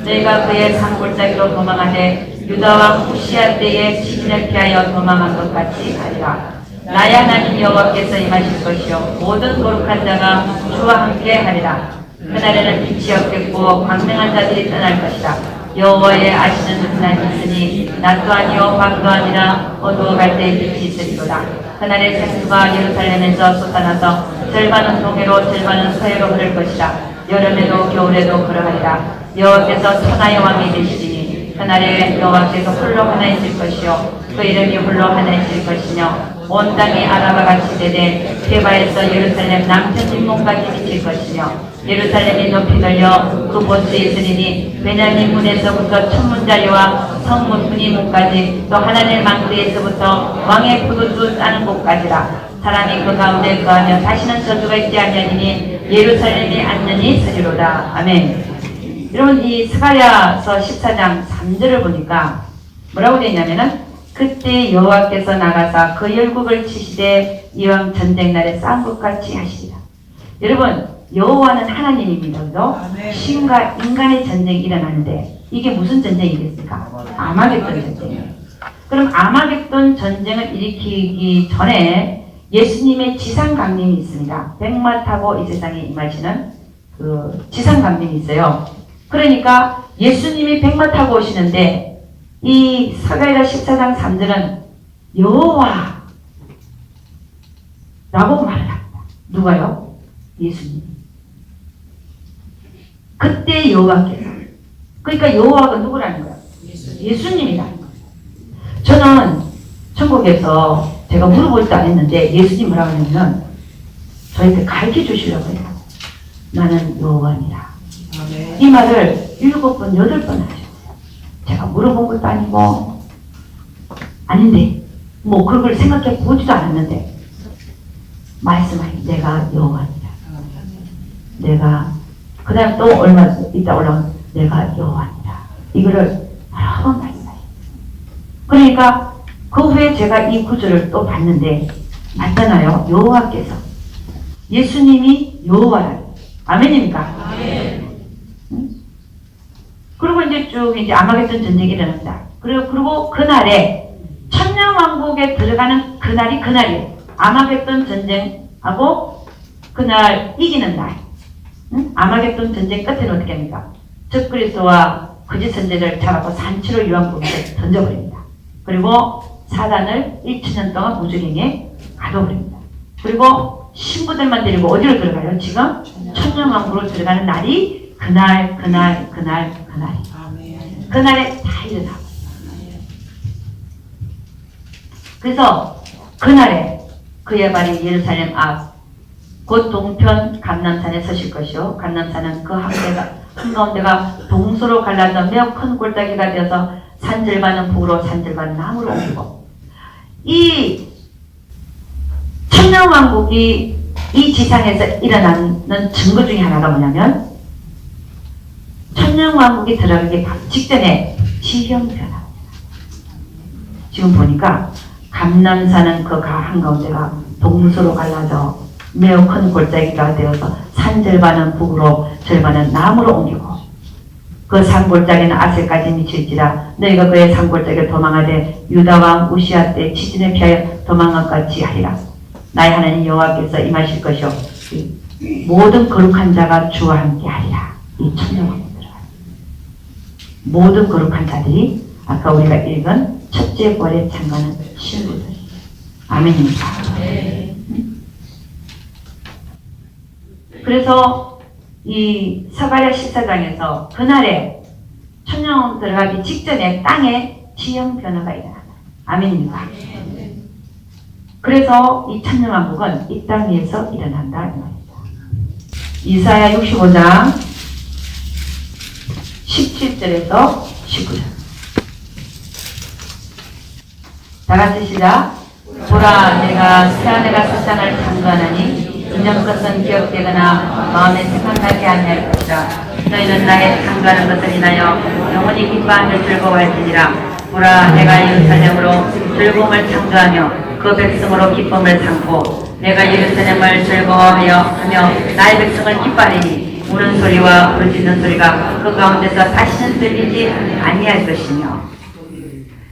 너희가 그의 산 골짜기로 도망하되 유다와 후시아 때에 시신을 피하여 도망한 것 같이 하리라. 나의 하나님 여호와께서 임하실 것이요 모든 거룩한 자가 주와 함께 하리라. 그날에는 빛이 없겠고 광명한 자들이 떠날 것이다. 여호와의 아시는 눈이 있으니 낮도 아니요 밤도 아니라 어두워갈 때에 빛이 있으리로다. 그날의 생수가 예루살렘에서 솟아나서 절반은 동해로 절반은 서해로 흐를 것이다. 여름에도 겨울에도 그러하리라. 여호와께서 천하의 왕이 되시리니 그날에 여호와께서 홀로 하나 있을 것이요 그 이름이 홀로 하나 있을 것이며 온 땅이 아라바 같이 되되 게바에서 예루살렘 남편 인문까지 미칠 것이며 예루살렘이 높이 들려 그 보스에 있으리니 베냐민 문에서부터 천문자리와 성문 문이문까지 또 하나님 망대에서부터 왕의 포도주 따는 곳까지라. 사람이 그 가운데 거하면 다시는 저주가 있지 아니하니니 예루살렘이 안전히 서리로다. 아멘. 여러분 이 스가랴서 14장 3절을 보니까 뭐라고 되어 있냐면은 그때 여호와께서 나가사 그 열국을 치시되 이왕 전쟁 날에 싸운 것 같이 하시리라. 여러분 여호와는 하나님입니다. 그죠? 신과 인간의 전쟁이 일어나는데 이게 무슨 전쟁이겠습니까? 아마겟돈 전쟁이에요. 그럼 아마겟돈 전쟁을 일으키기 전에 예수님의 지상 강림이 있습니다. 백마 타고 이 세상에 임하시는 그 지상 강림이 있어요. 그러니까 예수님이 백마 타고 오시는데 이 스가랴 14장 3절은 여호와 라고 말을 합니다. 누가요? 예수님. 그때 여호와께서. 그러니까 여호와가 누구라는 거예요? 예수님이라는 거예요. 저는 천국에서 제가 물어보지도 않았는데 예수님 뭐라고 하냐면 저희한테 가르쳐 주시려고 해요. 나는 여호와니라. 이 말을 7번, 8번 하셨어요. 제가 물어본 것도 아니고 아닌데 뭐 그런 걸 생각해 보지도 않았는데 말씀하니 내가 여호와니라. 내가 그 다음 또 얼마 있다 올라온 내가 여호와니라. 이거를 여러 번 말씀해요. 그러니까 그 후에 제가 이 구절을 또 봤는데 맞잖아요. 여호와께서 예수님이 여호와라. 아멘입니까? 아멘. 그리고 이제 쭉 이제 아마겟돈 전쟁이 일어납니다. 그리고 그날에 천년왕국에 들어가는 그날이에요. 아마겟돈 전쟁하고 그날 이기는 날. 아마겟돈 전쟁 끝에는 어떻게 합니까? 적그리스도와 거짓 선지자를 잡아서 산치로 유황불에 던져버립니다. 그리고 사단을 1천년 동안 우주행에 가둬버립니다. 그리고 신부들만 데리고 어디로 들어가요? 지금 천년왕국으로 들어가는 날이 그날이. 그날에 다 일어나고. 그래서 그날에 그의 발이 예루살렘 앞 곧 동편 감람산에 서실 것이요 감람산은 그 한가운데가 동서로 갈라져 매우 큰 골짜기가 되어서 산절반은 북으로 산절반은 남으로 옮기고 이 천년왕국이 이 지상에서 일어나는 증거 중에 하나가 뭐냐면 천년왕국이 들어가기 직전에 지형변화. 지금 보니까 감람산은 그 한가운데가 동서로 갈라져 매우 큰 골짜기가 되어서 산 절반은 북으로 절반은 남으로 옮기고 그 산골짜기는 아세까지 미칠지라 너희가 그의 산골짜기를 도망하되 유다왕 우시아 때 지진에 피하여 도망한 것 같이 하리라. 나의 하나님 여호와께서 임하실 것이요 모든 거룩한 자가 주와 함께 하리라. 이 천년왕국 들어가요. 모든 거룩한 자들이 아까 우리가 읽은 첫째 벌에 참가하는 신부들. 아멘입니다. 그래서 이 스가랴 14장에서 그날에 천년 들어가기 직전에 땅에 지형 변화가 일어난다. 아멘입니다. 그래서 이 천년왕국은 이 땅 위에서 일어난다 이 말입니다. 이사야 65장 17절에서 19절. 다 같이 시작. 보라 내가 새하늘과 세상을 창조하나니 이전 것은 기억되거나 마음에 생각나게 아니할 것이라. 너희는 나의 창조하는 것을 인하여 영원히 기뻐하며 즐거워할지니라. 보라 내가 예루살렘으로 즐거움을 창조하며 그 백성으로 기쁨을 삼고 내가 예루살렘을 즐거워하여 하며 나의 백성을 기뻐하리니 우는 소리와 울짖는 소리가 그 가운데서 다시는 들리지 아니할 것이며.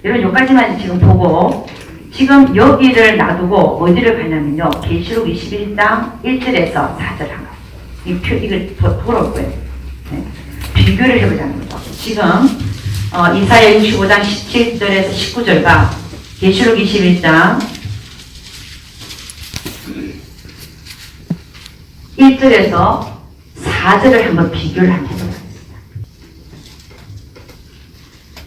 여러분 여기까지만 지금 보고 지금 여기를 놔두고 어디를 가냐면요. 계시록 21장 1절에서 4절 한 거. 이걸 돌아올 거예요. 네. 비교를 해보자는 거죠. 지금 이사야 65장 17절에서 19절과 계시록 21장 1절에서 4절을 한번 비교를 한번 해보겠습니다.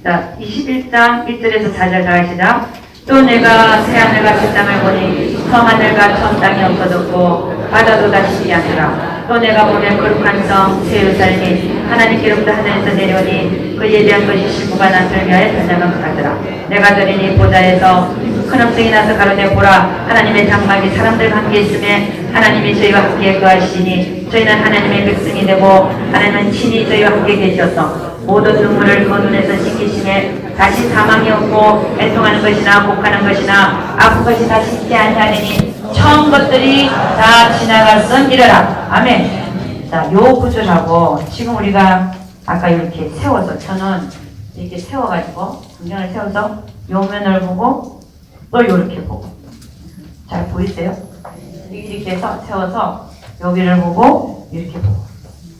자, 21장 1절에서 4절 다 시작. 또 내가 새하늘과 새 땅을 보니 처하늘과 처음 땅이 없어졌고 바다도 다시 있지 않더라. 또 내가 보면 거룩한 성 새 예루살렘이 하나님께로부터 하늘에서 내려오니 그 예비한 것이 신부가 남편을 위하여 변장한 것 같더라. 내가 들으니 보좌에서 큰 음성이 나서 가로되 보라 하나님의 장막이 사람들과 함께 있음에 하나님이 저희와 함께 거하시니 저희는 하나님의 백성이 되고 하나님은 친히 저희와 함께 계셔서 모든 눈물을 그 눈에서 씻기심에 다시 사망이 없고 애통하는 것이나 곡하는 것이나 아픈 것이 다시 있지 아니하리니 처음 것들이 다 지나갔음이러라. 아멘. 자, 요 구절하고 지금 우리가 아까 이렇게 세워서 저는 이렇게 세워가지고 성경을 세워서 요 면을 보고 또 요렇게 보고 잘 보이세요? 이렇게 해서 세워서 여기를 보고 이렇게 보고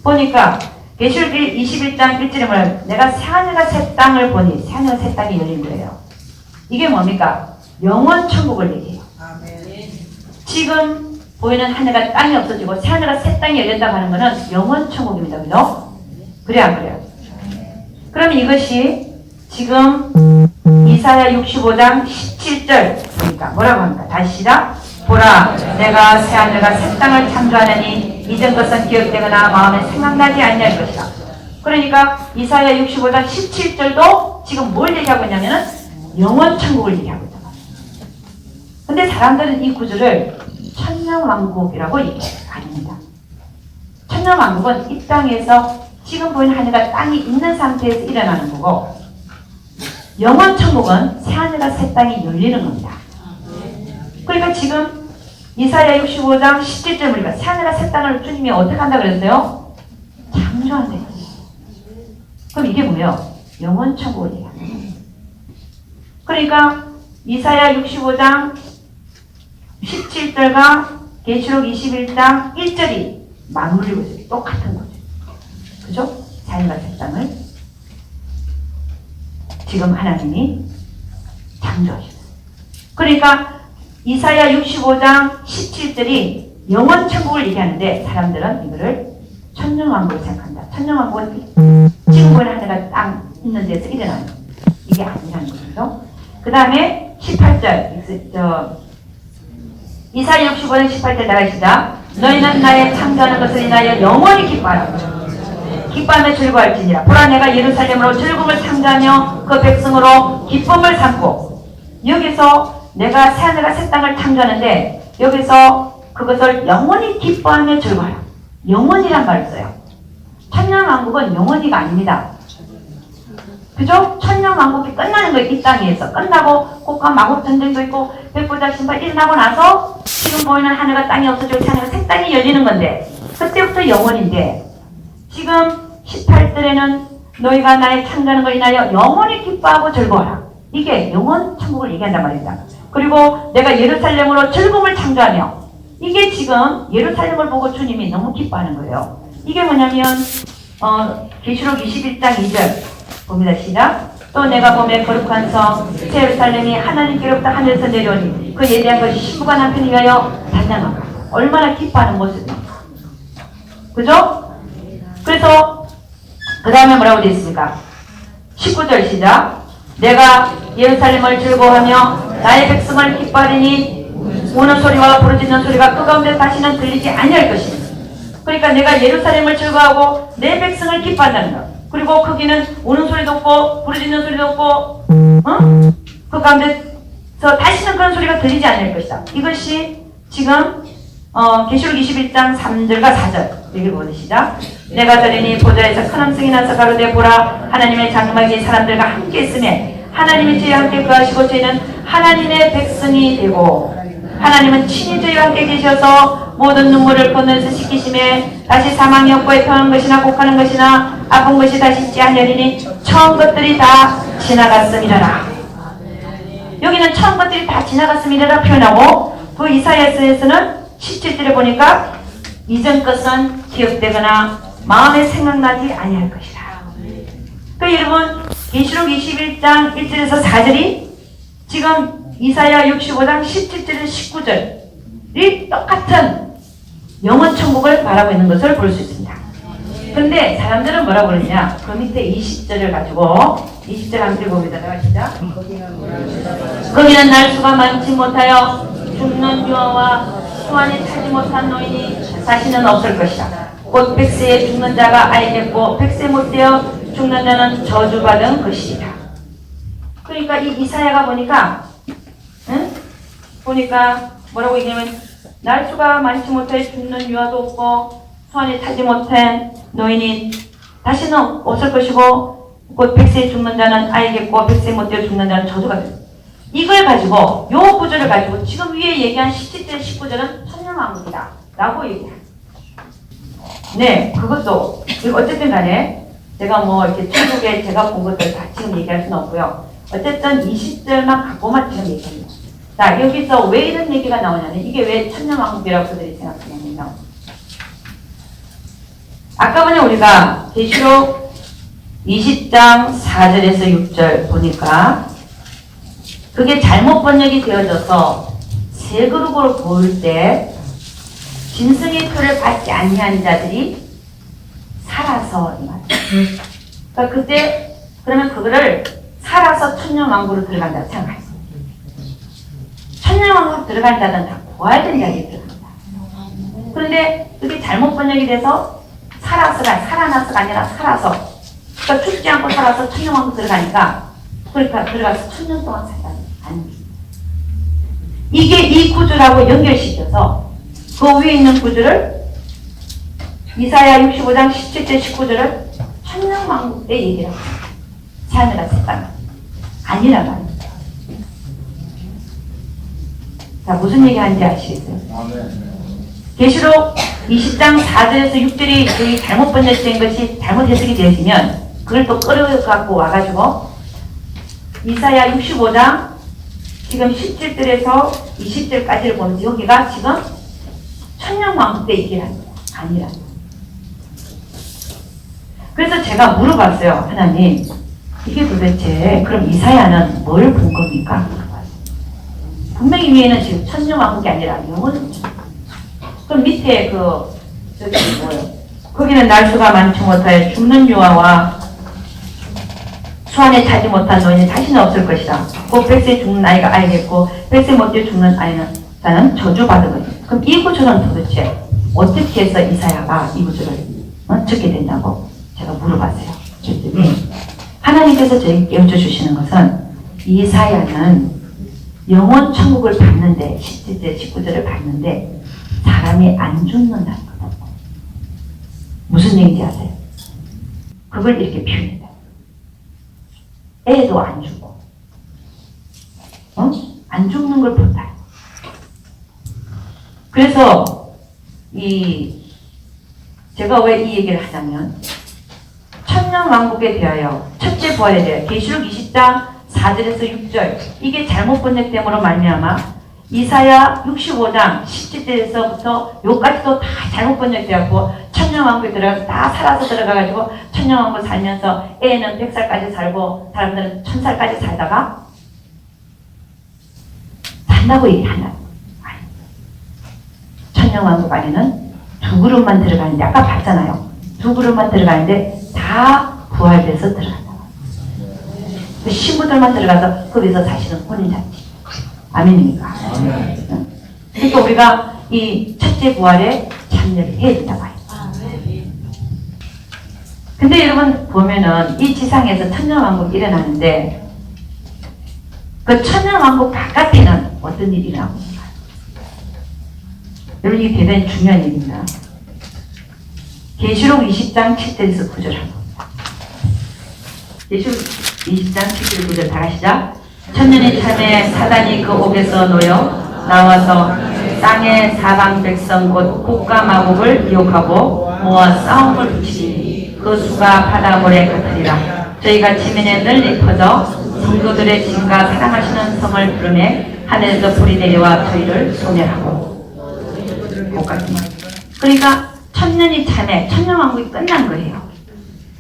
보니까 계시록기 21장 1절에 뭐냐면 내가 새하늘과 새 땅을 보니 새하늘과 새 땅이 열린 거예요. 이게 뭡니까? 영원 천국을 얘기해요. 지금 보이는 하늘과 땅이 없어지고 새하늘과 새 땅이 열렸다고 하는 것은 영원 천국입니다. 그죠? 그래 안 그래요? 그럼 이것이 지금 이사야 65장 17절 보니까 뭐라고 합니까? 다시 시작. 보라 내가 새하늘과 새 땅을 창조하느니 이전 것은 기억되거나 마음에 생각나지 아니할 것이다. 그러니까 이사야 65장 17절도 지금 뭘 얘기하고 있냐면은 영원 천국을 얘기하고 있단 말이에요. 근데 사람들은 이 구절을 천년왕국이라고 얘기합니다. 천년왕국은 이 땅에서 지금 보이는 하늘과 땅이 있는 상태에서 일어나는 거고 영원 천국은 새하늘과 새 땅이 열리는 겁니다. 그러니까 지금 이사야 65장 17절 보니까 새하늘과 새 땅을 주님이 어떻게 한다 그랬어요? 창조한다. 그럼 이게 뭐예요? 영원 천국을 얘기하는 거예요. 그러니까 이사야 65장 17절과 계시록 21장 1절이 맞물리고 있어요. 똑같은 거죠. 그죠? 새하늘과 새 땅을 지금 하나님이 창조하셨어요. 그러니까 이사야 65장 17절이 영원 천국을 얘기하는데 사람들은 이거를 천년왕국을 생각한다. 천년왕국은 지금 보이는 하늘과 땅 있는 데서 일어나는 이게 아니라는 거죠. 그 다음에 18절 이사야 65장 18절 나가시다. 너희는 나의 창조하는 것을 인하여 영원히 기뻐하라. 기뻐하며 즐거워할지니라. 보라 내가 예루살렘으로 즐거움을 창조하며 그 백성으로 기쁨을 삼고 여기서 내가 새하늘과 새 땅을 창조하는데 여기서 그것을 영원히 기뻐하며 즐거워하라. 영원이란 말을 써요. 천년왕국은 영원히가 아닙니다. 그죠? 천년왕국이 끝나는 거예요. 이 땅에서 끝나고 국가 마법 전쟁도 있고 백보자 신발 일어나고 나서 지금 보이는 하늘과 땅이 없어지고 새하늘과 새 땅이 열리는 건데 그때부터 영원인데 지금 18절에는 너희가 나의 창조하는 걸 인하여 영원히 기뻐하고 즐거워하라. 이게 영원 천국을 얘기한단 말입니다. 그리고 내가 예루살렘으로 즐거움을 창조하며 이게 지금 예루살렘을 보고 주님이 너무 기뻐하는 거예요. 이게 뭐냐면 계시록 21장 2절 봅니다. 시작. 또 내가 보매 거룩한 성 새 예루살렘이 하나님께로부터 하늘에서 내려오니 그 예비한 것이 신부가 남편을 위하여 단장한다. 얼마나 기뻐하는 모습입니다. 그죠? 그래서 그 다음에 뭐라고 되어 있습니까? 19절 시작. 내가 예루살렘을 즐거워하며 나의 백성을 기뻐하리니 우는 소리와 부르짖는 소리가 그 가운데 다시는 들리지 아니할 것이니. 그러니까 내가 예루살렘을 즐거워하고 내 백성을 기뻐한다는 것. 그리고 거기는 우는 소리도 없고 부르짖는 소리도 없고 그 가운데서 다시는 그런 소리가 들리지 않을 것이다. 이것이 지금 계시록 21장 3절과 4절 여기 보시죠. 내가 들으니 보좌에서 큰 음성이 나서 가로되 보라 하나님의 장막이 사람들과 함께 있으며 하나님이 저희와 함께 거하시고 저희는 하나님의 백성이 되고 하나님은 친히 저희와 함께 계셔서 모든 눈물을 건너서 씻기심에 다시 사망이 없고 애통하는 것이나 곡하는 것이나 아픈 것이 다시 있지 아니하리니 처음 것들이 다 지나갔음이라라. 여기는 처음 것들이 다 지나갔음이라라 표현하고 그 이사야서에서는 17절에 보니까 이전 것은 기억되거나 마음에 생각나지 아니할 것이다. 그 여러분 계시록 21장 1절에서 4절이 지금 이사야 65장 17절에서 19절이 똑같은 영원 천국을 바라고 있는 것을 볼 수 있습니다. 근데 사람들은 뭐라고 그러냐? 그 밑에 20절을 가지고 20절 한번 읽어봅니다. 시작. 거기는 날 수가 많지 못하여 죽는 유아와 수완이 차지 못한 노인이 다시는 없을 것이다. 곧 백세에 죽는 자가 알겠고 백세 못되어 죽는 자는 저주받은 것이다. 그러니까 이 이사야가 보니까 보니까 뭐라고 얘기하면 날수가 많지 못해 죽는 유아도 없고 소환이 타지 못한 노인이 다시는 없을 것이고 곧 백세에 죽는 자는 알겠고 백세에 못되어 죽는 자는 저주가 됩니다. 이걸 가지고 요 구절을 가지고 지금 위에 얘기한 17절 19절은 천년왕국이다 라고 얘기합니다. 네, 그것도 어쨌든 간에 제가 뭐 이렇게 중국에 제가 본 것들 다 지금 얘기할 수는 없고요. 어쨌든 20절만 갖고만 지금 얘기합니다. 자, 여기서 왜 이런 얘기가 나오냐면 이게 왜 천년왕국이라고 그들이 생각하냐면요. 아까 전에 우리가 계시록 20장 4절에서 6절 보니까 그게 잘못 번역이 되어져서 새 그룹으로 보일 때 짐승의 표를 받지 아니한 자들이 살아서 이 말이에요. 그러니까 그때 그러면 그거를 살아서 천년왕국으로 들어간다고 생각하세요. 천년왕국으로 들어간 자는 다 부활된 자들이 들어간다. 그런데 그게 잘못 번역이 돼서 살아나서가 아니라 살아서, 그러니까 죽지 않고 살아서 천년왕국 들어가니까 그러니까 들어가서 천년 동안 살다니 아닙니다. 이게 이 구절하고 연결시켜서 그 위에 있는 구절을 이사야 65장 17절 19절을 천년왕국 때 얘기를 합니다. 삶이라 색깔 아니라 말입니다. 자, 무슨 얘기하는지 아시겠어요? 계시록 20장 4절에서 6절이 저희 잘못 번역된 것이 잘못 해석이 되어지면 그걸 또 끌어갖고 와가지고 이사야 65장 지금 17절에서 20절까지를 보면서 여기가 지금 천년왕국 때 얘기를 합니다. 아니라. 그래서 제가 물어봤어요. 하나님, 이게 도대체 그럼 이사야는 뭘 본 겁니까? 분명히 위에는 지금 천년왕국이 아니라 영원. 그럼 밑에 저기 뭐예요? 거기는 날수가 많지 못하여 죽는 유아와 수완에 차지 못한 노인이 다시는 없을 것이다. 곧 백세 죽는 아이가 알겠고 백세 못되어 죽는 아이는 자는 저주받은 거죠. 그럼 이 구절은 도대체 어떻게 해서 이사야가 이 구절을 적게 됐냐고 제가 물어봤어요. 그랬더니 하나님께서 저에게 깨우쳐 주시는 것은 이사야는 영원 천국을 받는데 17절 19절을 받는데 사람이 안 죽는다는 거예요. 무슨 얘기인지 아세요? 그걸 이렇게 표현해요. 애도 안 죽고 안 죽는 걸 본다. 그래서 제가 왜 이 얘기를 하냐면 천년왕국에 대하여 첫째 부활에 대하여 계시록 20장 4절에서 6절 이게 잘못 번역됨으로 말미암아 이사야 65장 17절에서부터 요까지도 다 잘못 번역되었고 천년왕국에 들어가서 다 살아서 들어가가지고 천년왕국 살면서 애는 100살까지 살고 사람들은 1000살까지 살다가 산다고 얘기한다. 천년왕국 안에는 두 그룹만 들어가는데 아까 봤잖아요. 두 그룹만 들어가는데 다 부활돼서 들어간다. 신부들만 들어가서 거기서 사실은 혼인 잔치. 아멘입니까? 그러니까 우리가 이 첫째 부활에 참여를 해야 된다고 해요. 근데 여러분 보면은 이 지상에서 천년왕국이 일어나는데 그 천년왕국 바깥에는 어떤 일이 일어나고 있을까요? 여러분 이게 대단히 중요한 얘기입니다. 계시록 20장 7절에서 9절 합니다. 계시록 20장 7절 9절 다 가시죠. 천년이 참에 사단이 그 옥에서 놓여 나와서 땅의 사방 백성 곧 국가 마국을 미혹하고 모아 싸움을 붙이니 그 수가 바다모래 같으리라. 저희가 지면에 널리 퍼져 성도들의 진과 사랑하시는 성을 부르매 하늘에서 불이 내려와 저희를 소멸하고. 그러니까 천년이 참에 천년왕국이 끝난 거예요.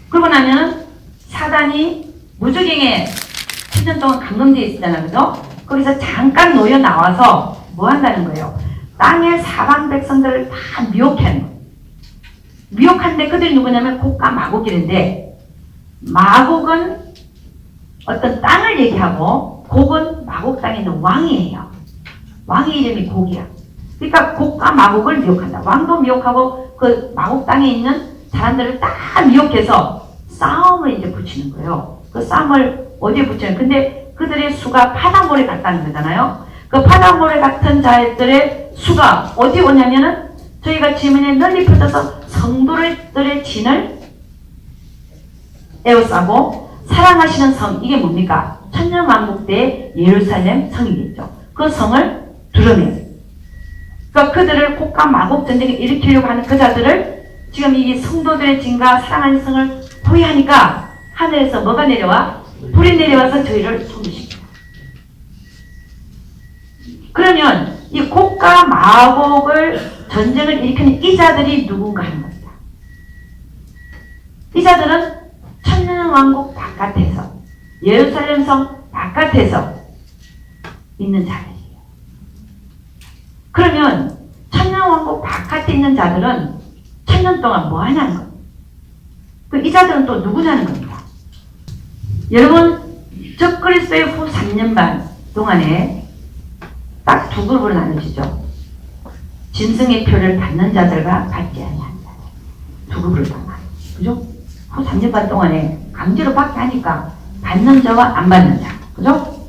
그러고 나면 사단이 무적행에 10년 동안 감금되어 있었잖아요. 그죠? 거기서 잠깐 놓여 나와서 뭐 한다는 거예요? 땅의 사방 백성들을 다 미혹하는 거예요. 미혹한데 그들이 누구냐면 곡과 마곡이는데 마곡은 어떤 땅을 얘기하고 곡은 마곡 땅에 있는 왕이에요. 왕의 이름이 곡이야. 그러니까 곡과 마곡을 미혹한다. 왕도 미혹하고 그 마곡 땅에 있는 사람들을 다 미혹해서 싸움을 이제 붙이는 거예요. 그 싸움을 어디에 붙여요? 근데 그들의 수가 바닷물에 갔다는 거잖아요. 그 바닷모래 같은 자들의 수가 어디 오냐면은 저희가 지문에 널리 퍼져서 성도들의 진을 에워싸고 사랑하시는 성, 이게 뭡니까? 천년왕국 때 예루살렘 성이겠죠. 그 성을 드러내요. 그러니까 그들을 곡과 마곡 전쟁을 일으키려고 하는 그 자들을 지금 이 성도들의 진과 사랑하는 성을 포위하니까 하늘에서 뭐가 내려와? 불이 내려와서 저희를 소멸시켜요. 그러면 이 곡과 마곡을 전쟁을 일으키는 이 자들이 누군가 하는 겁니다. 이 자들은 천년왕국 바깥에서 예루살렘 성 바깥에서 있는 자들이에요. 그러면 천년왕국 바깥에 있는 자들은 천년 동안 뭐 하냐는 겁니다. 이 자들은 또 누구냐는 겁니다. 여러분 적그리스도의 후 3년 반 동안에 딱 두 그룹으로 나눠지죠. 짐승의 표를 받는 자들과 받지 아니하는 자들. 두 그룹으로 나눠요. 그죠? 후 3년 반 동안에 강제로 받게 하니까 받는 자와 안 받는 자. 그죠?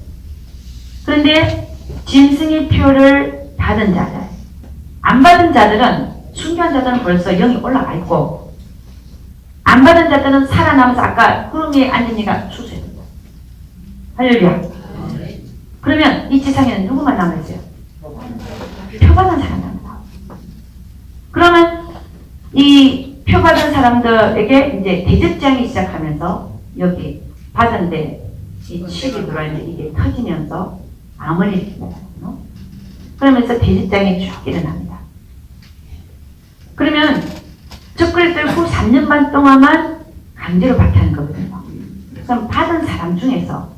그런데 짐승의 표를 받은 자들, 안 받은 자들은, 순교한 자들은 벌써 영이 올라가 있고, 안 받은 자들은 살아남아서 아까 구름 위에 앉은 이가 추수했습니다. 할렐루야. 그러면 이 세상에는 누구만 남아있어요? 표 받은 사람입니다. 그러면 이 표 받은 사람들에게 이제 대접장이 시작하면서 여기 받은데 이 칩이 들어있는데 이게 터지면서 암을 일으킨다. 그러면서 대접장이 쭉 일어납니다. 그러면 적그리스도를 후 3년 반 동안만 강제로 받게 하는 거거든요. 그럼 받은 사람 중에서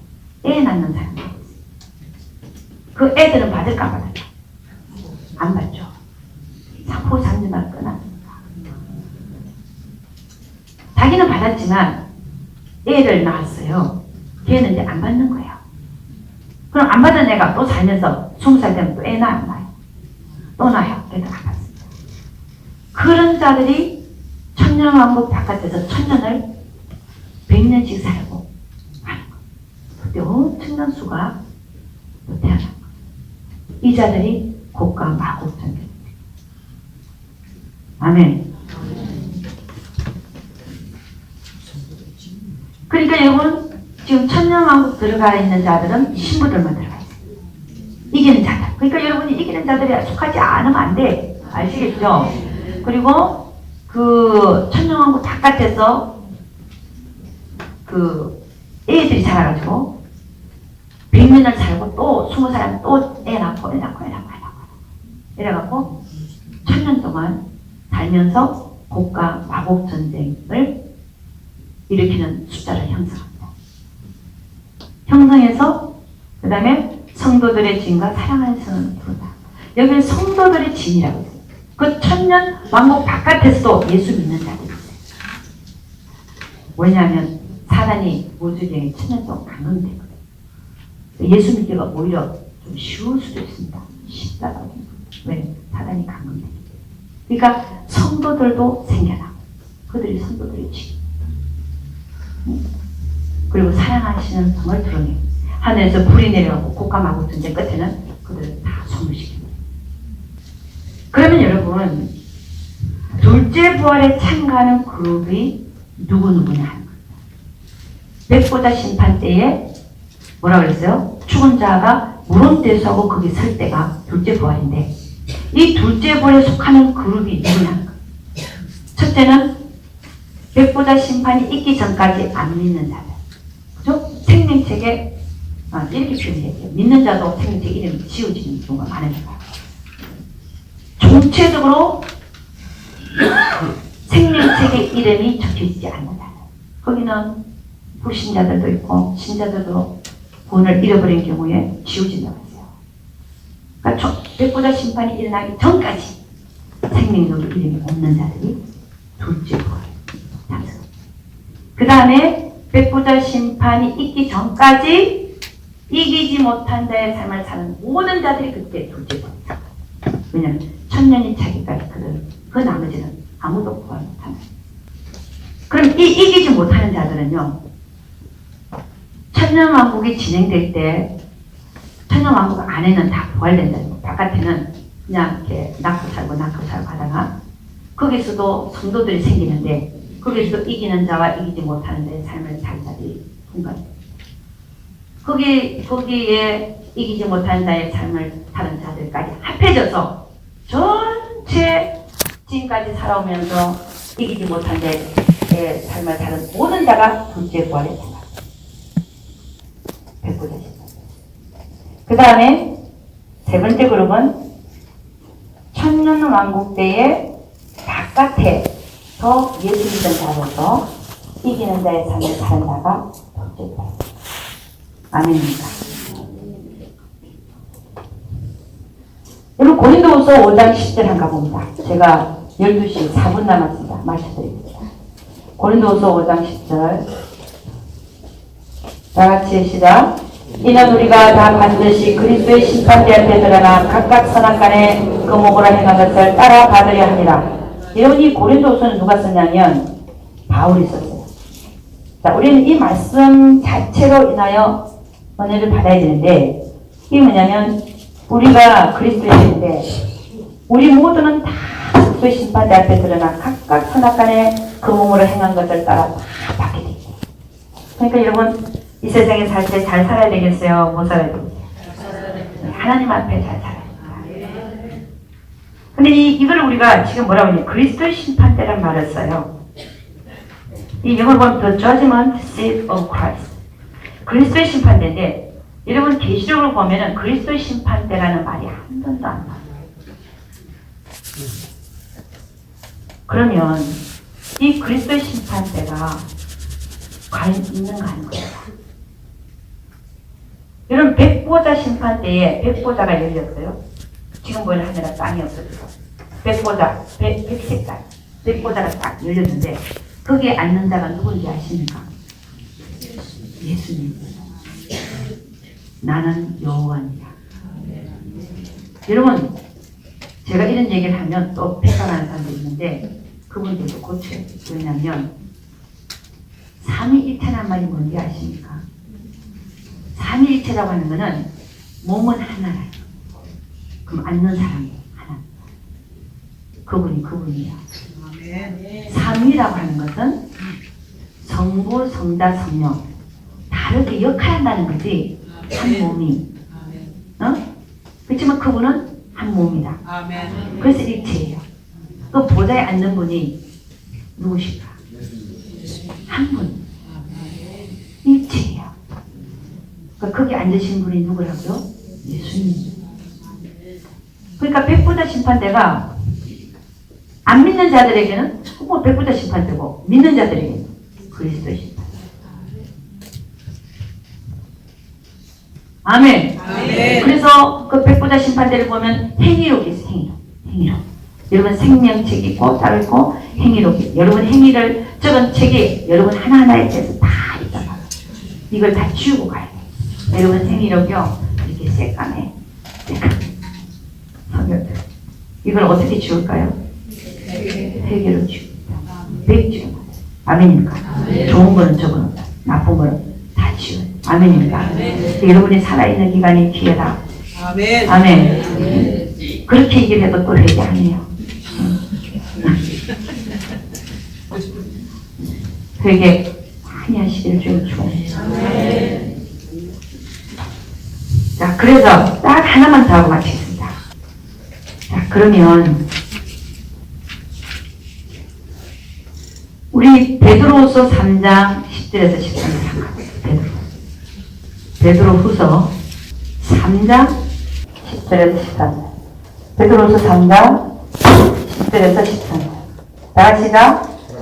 애 낳는 사람이 있어요. 그 애들은 받을까 받을까? 안 받죠. 후 3년 반 끊었습니다. 자기는 받았지만 애를 낳았어요. 걔는 이제 안 받는 거예요. 그럼 안 받은 애가 또 살면서 20살 되면 또 애 낳아 안 낳아요? 또 낳아요. 걔도 안 받습니다. 그런 자들이 천년왕국 바깥에서 천년을 100년씩 살고 하는 거예요. 그때 엄청난 수가 또 태어난 거예요. 이 자들이 곡과 마곡 전쟁입니다. 아멘. 그러니까 여러분 지금 천년왕국 들어가 있는 자들은 신부들만 들어가 있어요. 이기는 자들. 그러니까 여러분이 이기는 자들이 속하지 않으면 안 돼. 아시겠죠? 그리고 그 천년왕국 바깥에서 그 애들이 자라가지고 100년을 살고 또 20살 또 애 낳고 이래갖고 천년 동안 살면서 곡과 마곡 전쟁을 일으키는 숫자를 형성합니다. 형성해서 그 다음에 성도들의 진과 사랑하는 성을 부르다. 여기는 성도들의 진이라고 했어요. 그 천년 왕국 바깥에서도 예수 믿는 자들이 있어요. 왜냐하면 사단이 우주에 천년 동안 감금되거든요. 예수 믿기가 오히려 좀 쉬울 수도 있습니다. 쉽다라고. 왜? 사단이 감금되기 때문에. 그러니까 성도들도 생겨나고 그들이 성도들의 진. 그리고 사랑하시는 성을 드러내고 하늘에서 불이 내려가고 곡과 마곡 전쟁 끝에는 그들을 다 소멸시킵니다. 그러면 여러분 둘째 부활에 참가하는 그룹이 누구누구냐 하는 겁니다. 백보자 심판 때에 뭐라 그랬어요? 죽은 자가 물온대수하고 거기 설 때가 둘째 부활인데 이 둘째 부활에 속하는 그룹이 누구냐 하는 겁니다. 첫째는 백보자 심판이 있기 전까지 안 믿는 자들. 그죠? 생명책에 이렇게 표현해요. 믿는 자도 생명책 이름이 지워지는 경우가 많으니까. 총체적으로 생명책의 이름이 적혀있지 않는 자들. 거기는 불신자들도 있고 신자들도 구원을 잃어버린 경우에 지워진다고 했어요. 그러니까 백보자 심판이 일어나기 전까지 생명적으로 이름이 없는 자들이 둘째 부활. 그 다음에 백보자 심판이 있기 전까지 이기지 못한 자의 삶을 사는 모든 자들이 그때 둘째 부활. 왜냐하면 천년이 차기까지 그 나머지는 아무도 구원 못하는. 그럼 이 이기지 못하는 자들은요. 천년왕국이 진행될 때 천년왕국 안에는 다 부활된다는 거. 바깥에는 그냥 이렇게 낳고 살고 하다가 거기서도 성도들이 생기는데 거기서도 이기는 자와 이기지 못하는 자의 삶을 살 자들이 분간돼요. 거기에 이기지 못하는 자의 삶을 사는 자들까지 합해져서 전체 지금까지 살아오면서 이기지 못한 자의 삶을 사는 모든 자가 둘째 부활에 들어가요. 그 다음에 세 번째 그룹은 천년왕국 때에 바깥에 더 예수 믿는 자로서 이기는 자의 삶을 사는 자가 둘째 부활. 아멘입니다. 여러분 고린도후서 5장 10절 한가 봅니다. 제가 12시 4분 남았습니다. 마쳐드립니다. 고린도후서 5장 10절 다같이 시작. 이는 우리가 다 반드시 그리스도의 심판대 앞에 드러나 각각 선악간에 그 목으로 행한 것을 따라 받으려 합니다. 여러분 이 고린도후서는 누가 썼냐면 바울이 썼어요. 자, 우리는 이 말씀 자체로 인하여 은혜를 받아야 되는데 이게 뭐냐면 우리가 그리스도인인데 우리 모두는 다 그리스도의 심판대 앞에 드러나 각각 선악간에 그 몸으로 행한 것을 따라 다 받게 돼요. 그러니까 여러분 이 세상에 살 때 잘 살아야 되겠어요? 못 살아야 되겠어요? 하나님 앞에 잘 살아야 돼요. 근데 이걸 우리가 지금 뭐라고 하냐 그리스도의 심판대란 말을 써요. 이 영어로 보면 The Judgment Seat of Christ. 그리스도의 심판대인데 여러분 계시록으로 보면은 그리스도의 심판대라는 말이 한 번도 안 나와요. 그러면 이 그리스도의 심판대가 과연 있는가 하는 거예요. 여러분 백보자 심판대에 백보자가 열렸어요. 지금 보이는 하늘과 땅이 없어져서 백보자, 백색깔 백보자가 딱 열렸는데 거기에 앉는 자가 누군지 아십니까? 예수님. 나는 여호와니라. 여러분 제가 이런 얘기를 하면 또 폐간하는 사람도 있는데 그분들도 고쳐요. 왜냐하면 삼위일체란 말이 뭔지 아십니까? 삼위일체라고 하는 것은 몸은 하나라요. 그럼 앉는 사람이 하나. 그분이야. 삼위라고 하는 것은 성부, 성자, 성령 다르게 역할한다는 거지. 한 몸이. 그렇지만 그분은 한 몸이다. 그래서 일체예요. 그 보좌에 앉는 분이 누구실까? 한 분. 일체예요. 거기 앉으신 분이 누구라고요? 예수님. 그러니까 백보자 심판대가 안 믿는 자들에게는 뭐 백보자 심판대고 믿는 자들에게는 그리스도의 심판대. 아멘. 그래서 그 백보자 심판대를 보면 행위록이 있어요. 행위록. 여러분 생명책이 있고 따로 있고 행위록이. 여러분 행위를 적은 책이 여러분 하나하나에 대해서 다 있잖아. 이걸 다 지우고 가야 돼. 여러분 행위록이요 이렇게 새까매. 이걸 어떻게 지울까요? 회개로 지웁니다. 100 아멘입니까? 좋은 거는 적어놓는다. 나쁜 거는 다 지워요. 아멘입니까? 여러분이 살아있는 기간이 기회다. 아멘. 그렇게 얘기를 해도 또 회개하네요. 회개 많이 하시기를 주님 축원합니다. 자, 그래서 딱 하나만 더 하고 마치겠습니다. 자, 그러면 우리 베드로후서 3장 10절에서 13절 베드로후서 3장 10절에서 13절 베드로후서 3장 10절에서 13절 다같이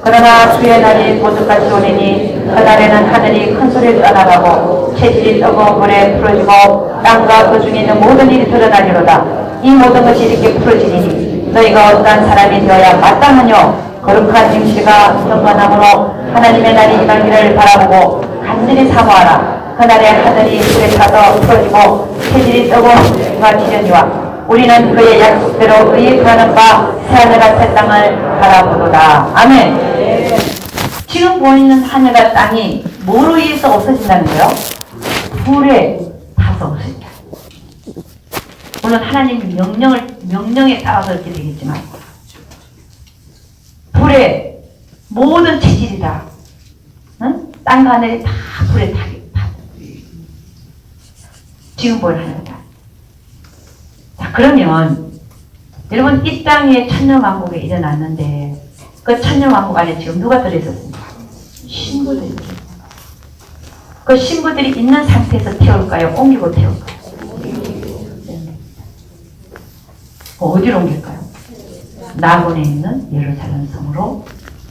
그러나 주의 날이 모두까지 오리니 그 날에는 하늘이 큰 소리로 떠나가고 채질이 뜨거운 물에 풀어지고 땅과 그 중에 있는 모든 일이 드러나리로다. 이 모든 것이 이렇게 풀어지니 너희가 어떠한 사람이 되어야 마땅하뇨. 거룩한 행실과 경건함으로 하나님의 날이 임하기를 바라보고 간절히 사모하라. 그날에 하늘이 불에 타서 풀어지고 채질이 뜨거운 물과 지려니와 우리는 그의 약속대로 의에 구하는 바 새하늘과 새 땅을 바라보도다. 아멘. 지금 보이는 하늘과 땅이 뭐로 의해서 없어진다는 거요? 불에 타서 없어진다. 물론 하나님 명령에 따라서 이렇게 되겠지만, 불에 모든 체질이 다, 응? 땅과 하늘이 다 불에 타게. 지금 뭘 하는 거다. 자, 그러면, 여러분, 이 땅에 천년왕국에 일어났는데, 그 천년왕국 안에 지금 누가 들어있었습니까? 신부들이. 그 신부들이 있는 상태에서 태울까요? 옮기고 태울까요? 어디로 옮길까요? 나곤에 있는 예루살렘 성으로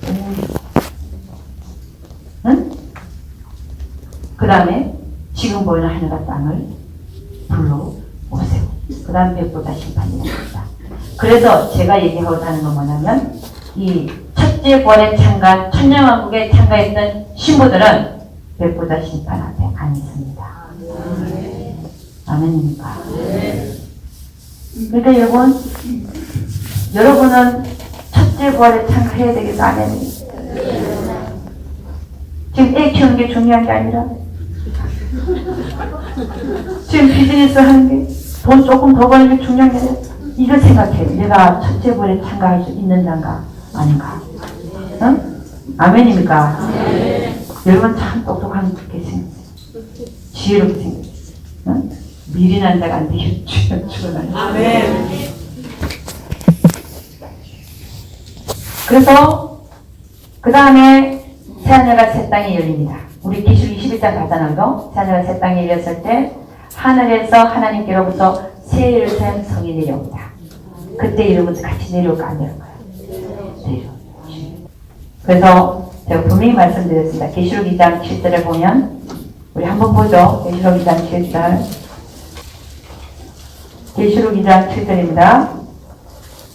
옮기고. 응? 그 다음에 지금 보이는 하늘과 땅을 불러 오세요. 그 다음 백보다 심판이 납니다. 그래서 제가 얘기하고자 하는 건 뭐냐면, 이 첫째 부활에 참가한 천년왕국에 참가했던 신부들은 백보다 심판 앞에 안 있습니다. 아멘입니까? 그러니까 여러분은 첫째 부활에 참가해야 되겠다. 아멘. 지금 애 키우는 게 중요한 게 아니라, 지금 비즈니스 하는 게, 돈 조금 더 버는 게 중요한 게 아니라, 이거 생각해. 내가 첫째 부활에 참가할 수 있는 자인가 아닌가? 응? 아멘입니까? 여러분 참 똑똑한 게 생겼어요. 지혜롭게 생겼어요. 응? 미리 난 자가 안 되게 죽어나요. 아멘. 그래서 그 다음에 새하늘과 새 땅이 열립니다. 우리 기술 21장 가잖아요. 새하늘과 새 땅이 열렸을 때 하늘에서 하나님께로부터 새 예루살렘 성이 내려옵니다. 그때 여러분 같이 내려올까 안 내려올까요? 내려옵니다. 그래서 제가 분명히 말씀드렸습니다. 계시록 2장 7절에 보면, 우리 한번 보죠. 계시록 2장 7절. 계시록 2장 7절입니다.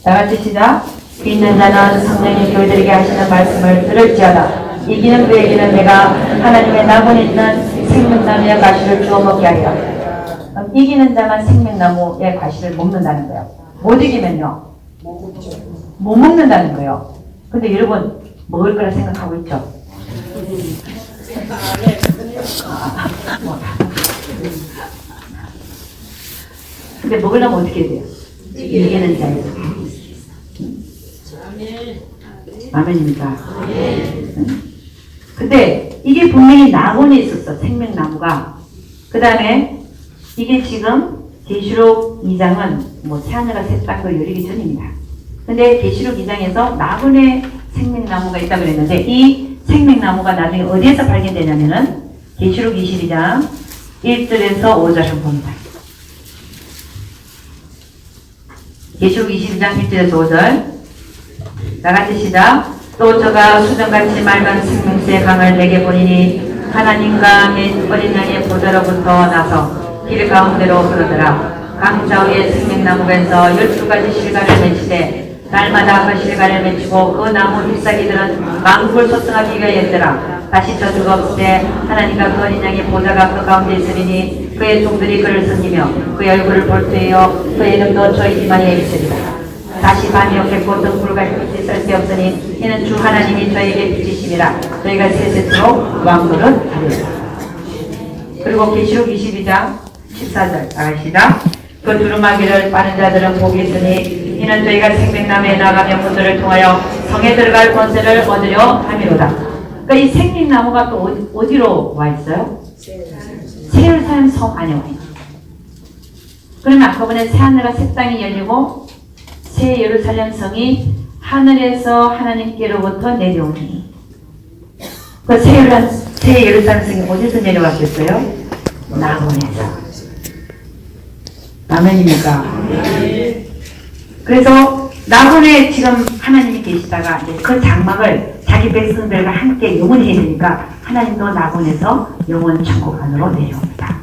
다같이 시작. 귀 있는 자는 성령이 교회들에게 하시는 말씀을 들을지어다. 이기는 그에게는 내가 하나님의 나무에 있는 생명나무의 과실을 주워 먹게 하리라. 이기는 자만 생명나무의 과실을 먹는다는 거예요. 못 이기면요? 못 먹는다는 거예요. 근데 여러분 먹을 거라 생각하고 있죠? 근데 먹으려면 어떻게 해야 돼요? 이기는 자예요. 아멘입니까? 근데 이게 분명히 나곤에 있었어. 생명나무가. 그 다음에 이게 지금 계시록 2장은 뭐 새하늘과 새 땅도 열리기 전입니다. 근데 계시록 2장에서 나곤의 생명나무가 있다고 그랬는데, 이 생명나무가 나중에 어디에서 발견되냐면은 계시록 22장 1절에서 5절을 봅니다. 계시록 22장 1절에서 5절. 나같이 시작. 또 저가 수정같이 맑은 생명수의 강을 내게 보이니 하나님과 및 어린 양의 보좌로부터 나서 길 가운데로 흐르더라. 강 좌우에 생명나무에서 12가지 실과를 맺히되 날마다 그 실과를 맺히고 그 나무 잎사귀들은 만국을 소성하기 위하였더라. 다시 저주가 없되 하나님과 그 어린 양의 보좌가 그 가운데 있으리니 그의 종들이 그를 섬기며 그의 얼굴을 볼 때에요 그의 이름도 저희 이마에 있으리라. 다시 밤이 없겠고 등불과 빛이 쓸데없으니 이는 주 하나님이 저에게 빛이심이라. 저희가 세세토록 왕노릇 하리라. 그리고 계시록 22장 14절 나가시다. 그 두루마기를 빠는 자들은 복이 있으니 이는 저희가 생명나무에 나가며 그들을 통하여 성에 들어갈 권세를 얻으려 함이로다. 그러니까 이 생명나무가 또 어디로 와 있어요? 새 예루살렘 성 안에 와 있어요. 그러면 아까 전에 새하늘과 새 땅이 열리고 새 예루살렘 성이 하늘에서 하나님께로부터 내려오니, 그 새 예루살렘 성이 어디서 내려왔겠어요? 나곤에서. 아멘입니까? 그래서 나곤에 지금 하나님이 계시다가 이제 그 장막을 자기 백성들과 함께 영원히 해야 되니까 하나님도 나곤에서 영원 천국 안으로 내려옵니다.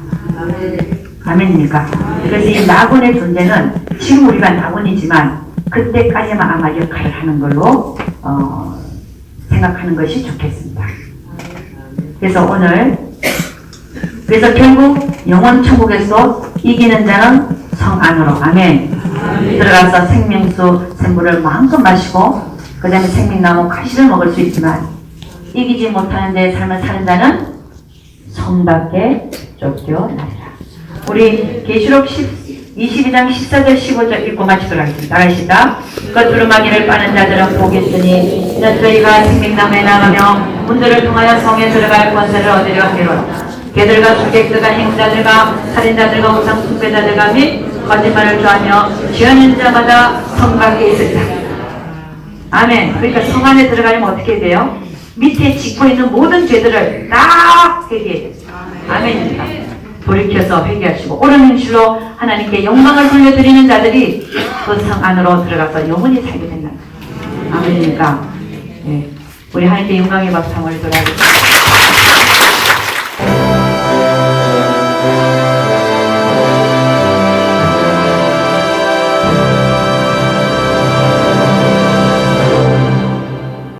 아멘입니까? 그래서 이 나곤의 존재는 지금 우리가 나곤이지만 그때까지만 아마 역할을 하는 걸로 생각하는 것이 좋겠습니다. 그래서 그래서 결국 영원 천국에서 이기는 자는 성 안으로 아멘. 들어가서 생명수 샘물을 마음껏 마시고 그 다음에 생명나무 가시를 먹을 수 있지만 이기지 못하는 데 삶을 사는 자는 성 밖에 쫓겨나리라. 우리 계시록 22장 14절 15절 읽고 마치도록 하겠습니다. 나가시다. 그 두루마기를 빠는 자들은 복이 있으니 이는 저희가 생명나무에 나가며 문들을 통하여 성에 들어갈 권세를 얻으려 하기로 개들과 술객들과 행자들과 살인자들과 우상 숭배자들과 및 거짓말을 좋아하며 죄하는 자마다 성 밖에 있으리라. 아멘. 그러니까 성 안에 들어가려면 어떻게 돼요? 밑에 짓고 있는 모든 죄들을 다 회개해야 돼요. 아멘입니다. 돌이켜서 회개하시고 옳은 행실로 하나님께 영광을 돌려드리는 자들이 그 성 안으로 들어가서 영원히 살게 된다. 아멘입니까? 네. 우리 하나님께 영광의 박수 한번 돌아가겠습니다.